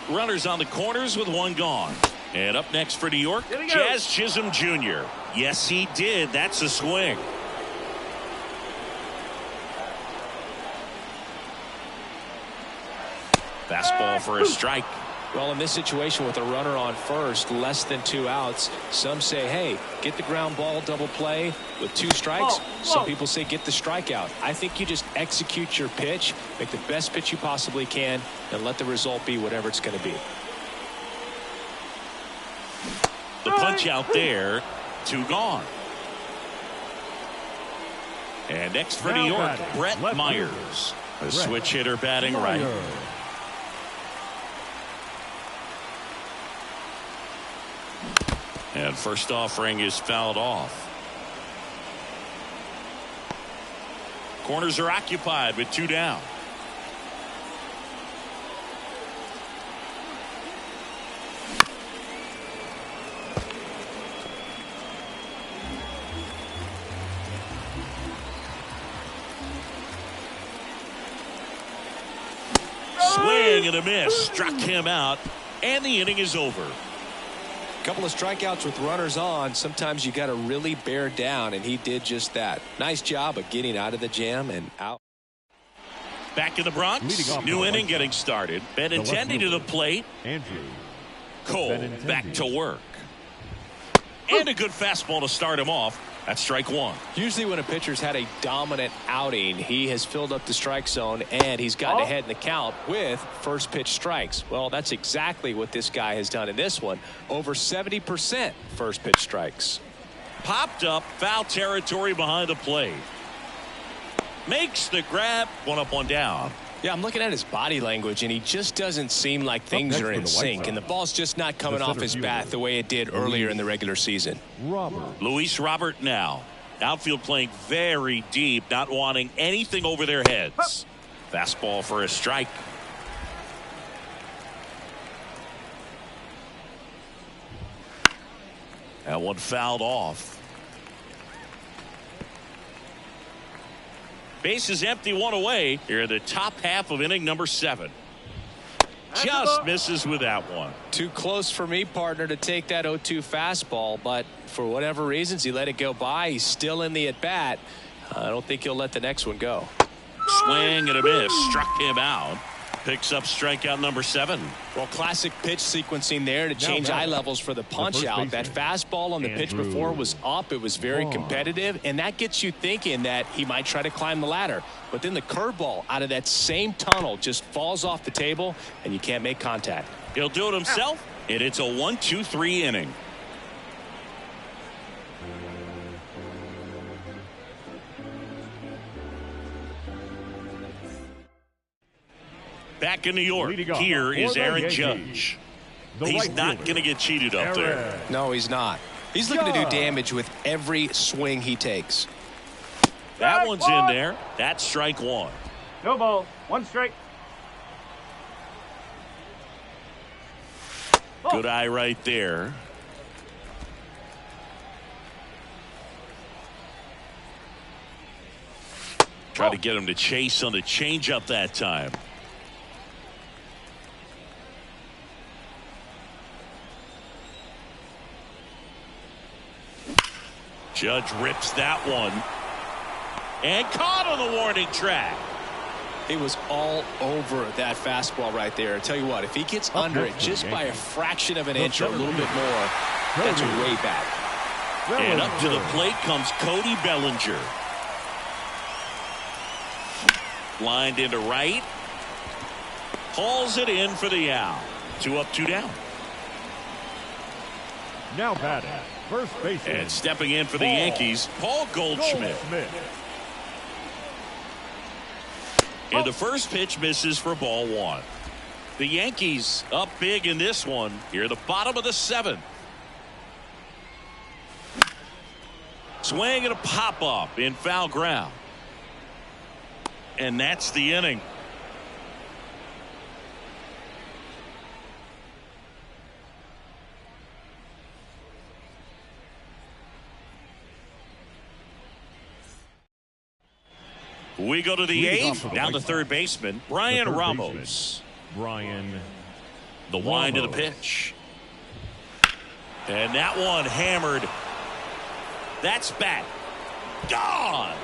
Runners on the corners with one gone. And up next for New York, Jazz Chisholm Jr. Yes, he did. That's a swing. Fastball for a strike.
Well, in this situation with a runner on first, less than 2 outs, some say, hey, get the ground ball, double play with 2 strikes. Some people say get the strikeout. I think you just execute your pitch, make the best pitch you possibly can, and let the result be whatever it's going to be.
The punch out there, 2 gone. And next for New York, Brett Myers. A switch hitter batting right. And first offering is fouled off. Corners are occupied with 2 down. Swing and a miss. Struck him out, and the inning is over.
A couple of strikeouts with runners on. Sometimes you got to really bear down, and he did just that. Nice job of getting out of the jam and out.
Back in the Bronx, new inning getting started. Benintendi to the plate.
Andrew
Cole
Benintendi.
back to work. And a good fastball to start him off. That's strike 1.
Usually when a pitcher's had a dominant outing, he has filled up the strike zone and he's gotten ahead in the count with first pitch strikes. Well, that's exactly what this guy has done in this one. Over 70% first pitch strikes.
Popped up, foul territory behind the plate. Makes the grab, 1 up, 1 down.
Yeah, I'm looking at his body language, and he just doesn't seem like things
next
are
for
in
the White
sync,
Sox,
and the ball's just not coming off his bat the way it did earlier in the regular season.
Luis Robert now. Outfield playing very deep, not wanting anything over their heads. Fastball for a strike. That one fouled off. Base is empty, 1 away. Here in the top half of inning number 7. Just misses with that one.
Too close for me, partner, to take that 0-2 fastball, but for whatever reasons, he let it go by. He's still in the at-bat. I don't think he'll let the next one go.
Swing and a miss. Struck him out. Picks up strikeout number 7.
Well, classic pitch sequencing there to change eye levels for the punch out. That fastball on the pitch before was up. It was very competitive, and that gets you thinking that he might try to climb the ladder. But then the curveball out of that same tunnel just falls off the table, and you can't make contact.
He'll do it himself, and it's a 1-2-3 inning. Back in New York, here is Aaron Judge. He's not going to get cheated up there.
No, he's not. He's looking to do damage with every swing he takes.
That one's in there. That's strike 1.
No ball. 1 strike.
Good eye right there. Try to get him to chase on the changeup that time. Judge rips that one. And caught on the warning track.
It was all over that fastball right there. I tell you what, if he gets under it just by a fraction of an inch or a little bit more, that's way back.
And up to the plate comes Cody Bellinger. Lined into right. Hauls it in for the out. 2 up, 2 down.
Now batting, first baseman.
And stepping in for the Yankees, Paul Goldschmidt. And the first pitch misses for ball 1. The Yankees up big in this one. Here at the bottom of the 7th. Swing and a pop up in foul ground. And that's the inning. We go to the 8th. Down to third baseman, Brian Ramos. The wind of the pitch. And that one hammered. That's back. Gone.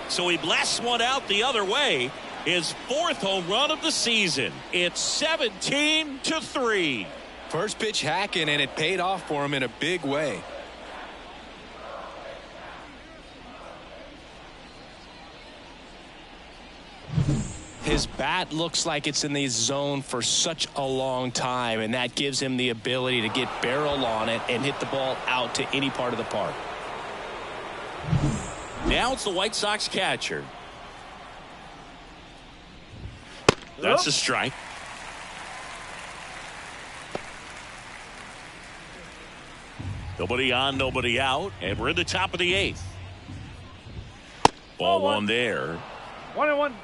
So he blasts one out the other way. His 4th home run of the season. It's 17-3.
First pitch hacking, and it paid off for him in a big way. His bat looks like it's in the zone for such a long time, and that gives him the ability to get barrel on it and hit the ball out to any part of the park.
Now it's the White Sox catcher. That's a strike. Nobody on, nobody out, and we're in the top of the 8th. Ball one there.
1-1.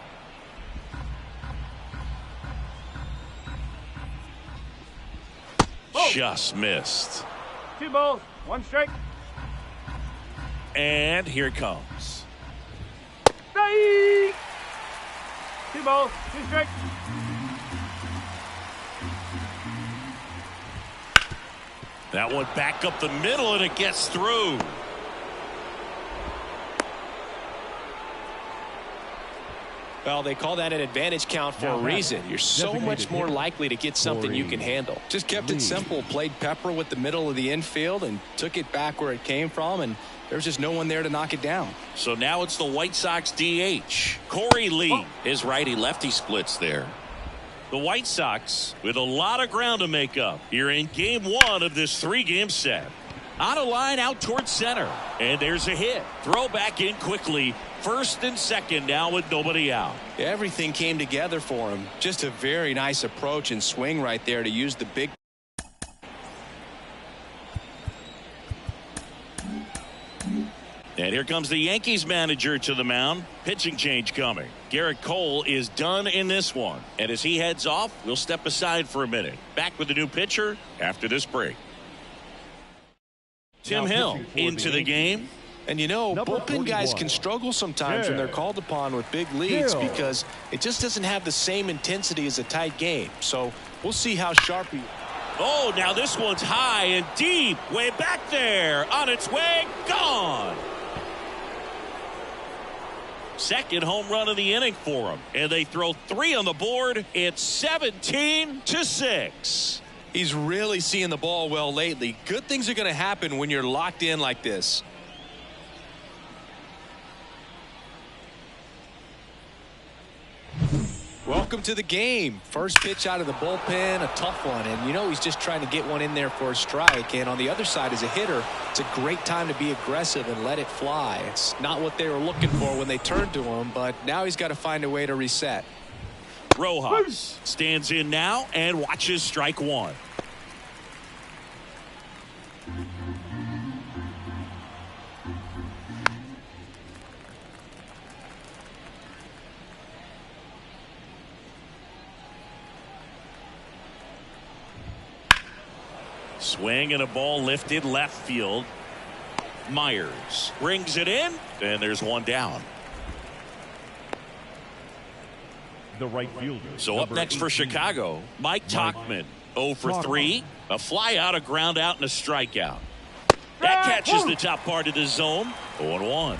Just missed.
2 balls, 1 strike.
And here it comes.
Strike! 2 balls, 2 strikes.
That one back up the middle, and it gets through.
Well, they call that an advantage count for a reason. You're so much more likely to get something you can handle. Just kept it simple. Played pepper with the middle of the infield and took it back where it came from, and there's just no one there to knock it down.
So now it's the White Sox DH. Corey Lee, his righty-lefty splits there. The White Sox with a lot of ground to make up here in game 1 of this 3-game set. On a line out towards center. And there's a hit. Throw back in quickly. First and second now with nobody out.
Everything came together for him. Just a very nice approach and swing right there to use the big.
And here comes the Yankees manager to the mound. Pitching change coming. Garrett Cole is done in this one. And as he heads off, we'll step aside for a minute. Back with the new pitcher after this break. Tim Hill into the game.
And you know, bullpen guys can struggle sometimes when they're called upon with big leads because it just doesn't have the same intensity as a tight game. So we'll see how sharp he.
Oh, now this one's high and deep. Way back there. On its way. Gone. Second home run of the inning for him. And they throw 3 on the board. It's 17-6.
He's really seeing the ball well lately. Good things are going to happen when you're locked in like this. Welcome to the game. First pitch out of the bullpen, a tough one. And you know he's just trying to get one in there for a strike. And on the other side, as a hitter, it's a great time to be aggressive and let it fly. It's not what they were looking for when they turned to him, but now he's got to find a way to reset.
Rojas stands in now and watches strike 1. Swing and a ball lifted left field. Myers brings it in, and there's one down.
The right fielder.
So up next for Chicago, Mike Tauchman, 0 for 3. A fly out, a ground out, and a strikeout. That catches the top part of the zone. 0-1.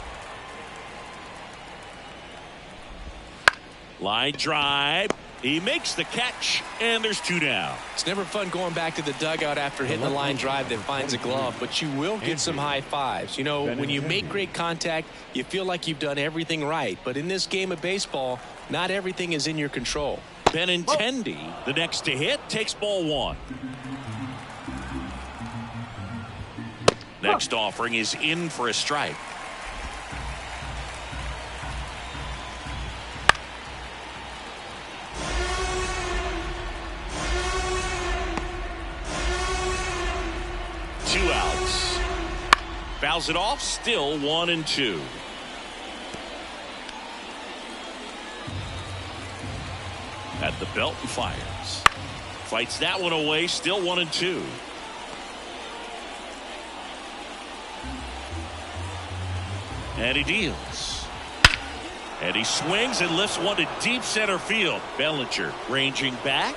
Line drive. He makes the catch, and there's 2 down.
It's never fun going back to the dugout after hitting a line drive that finds a glove, but you will get some high fives. You know, when you make great contact, you feel like you've done everything right. But in this game of baseball, not everything is in your control.
Benintendi, the next to hit, takes ball 1. Next offering is in for a strike. Two outs. Fouls it off, still 1-2. At the belt and fires. Fights that one away, still 1-2. And he deals. And he swings and lifts one to deep center field. Bellinger ranging back.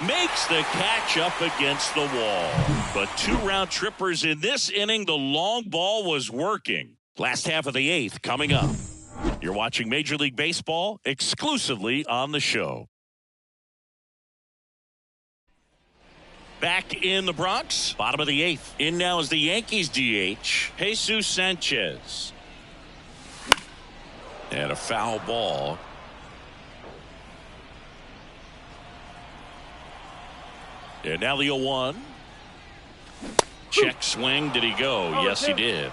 Makes the catch up against the wall. But 2 round trippers in this inning. The long ball was working. Last half of the 8th coming up. You're watching Major League Baseball exclusively on the show. Back in the Bronx, bottom of the 8th. In now is the Yankees DH, Jesus Sanchez. And a foul ball. And now the 0-1. Check swing. Did he go? Yes, he did.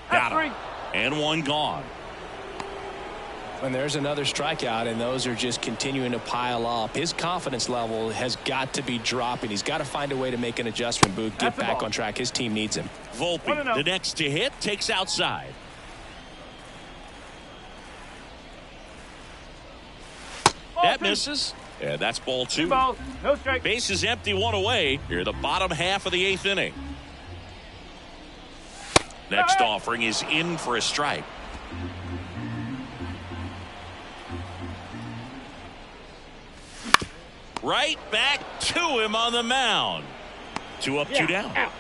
Got him. And 1 gone.
And there's another strikeout, and those are just continuing to pile up. His confidence level has got to be dropping. He's got to find a way to make an adjustment, Boog, get back on track. His team needs him.
Volpe, the next to hit, takes outside. That misses. And that's ball 2.
2 balls, no strikes.
Base is empty, 1 away. Here, the bottom half of the 8th inning. Next offering is in for a strike. Right back to him on the mound. 2 up, 2 down.
Out.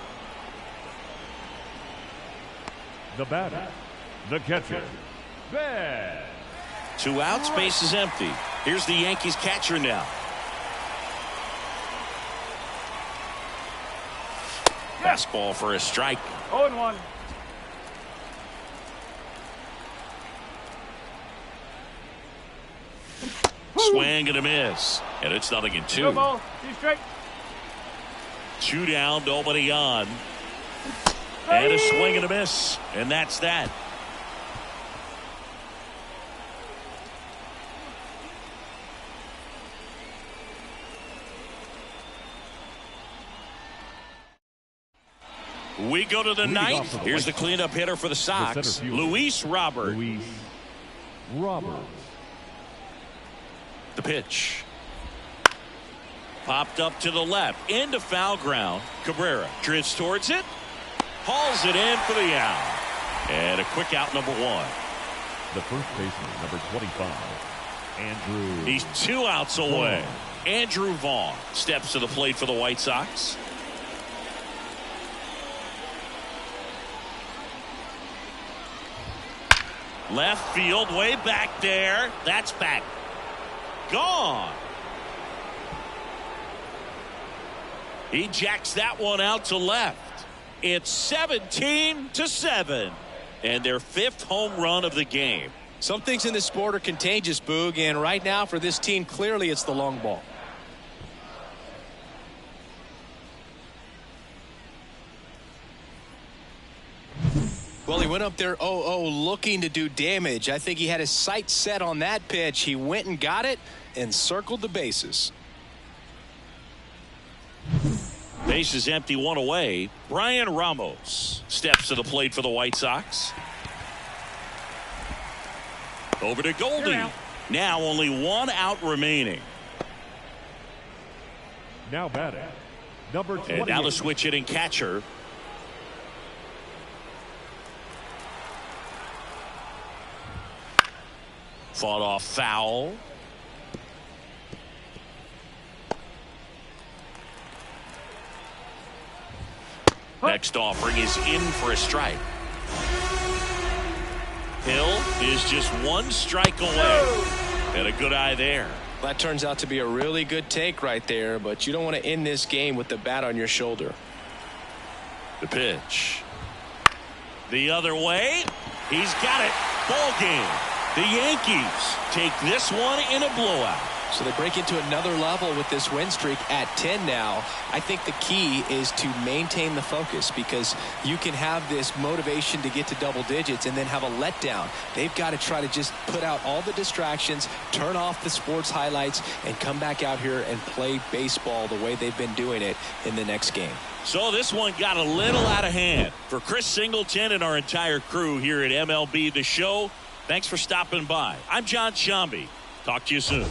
The batter, the catcher, Bass.
2 outs, base is empty. Here's the Yankees catcher now. Fastball for a strike.
0-1.
Swing and a miss. And it's 0-2.
2 balls, 2 strikes.
2 down, nobody on. And a swing and a miss. And that's that. We go to the 9th. Here's the cleanup hitter for the Sox, Luis Robert.
Luis Robert.
The pitch. Popped up to the left. Into foul ground. Cabrera drifts towards it. Hauls it in for the out. And a quick out, number 1.
The first baseman, number 25, Andrew.
He's 2 outs away. Andrew Vaughn steps to the plate for the White Sox. Left field, way back there. That's back. Gone. He jacks that one out to left. It's 17-7. And their 5th home run of the game.
Some things in this sport are contagious, Boog, and right now for this team, clearly it's the long ball. Well, he went up there 0-0 looking to do damage. I think he had his sights set on that pitch. He went and got it and circled the bases.
Base is empty, 1 away. Brian Ramos steps to the plate for the White Sox. Over to Goldie. Now only 1 out remaining.
Now batting, number 28.
And now the switch hitting catcher. Fought off foul. Next offering is in for a strike. Hill is just 1 strike away. And a good eye there.
That turns out to be a really good take right there, but you don't want to end this game with the bat on your shoulder.
The pitch. The other way. He's got it. Ball game. The Yankees take this one in a blowout.
So they break into another level with this win streak at 10 now. I think the key is to maintain the focus, because you can have this motivation to get to double digits and then have a letdown. They've got to try to just put out all the distractions, turn off the sports highlights, and come back out here and play baseball the way they've been doing it in the next game.
So this one got a little out of hand. For Chris Singleton and our entire crew here at MLB The Show, thanks for stopping by. I'm John Shambi. Talk to you soon.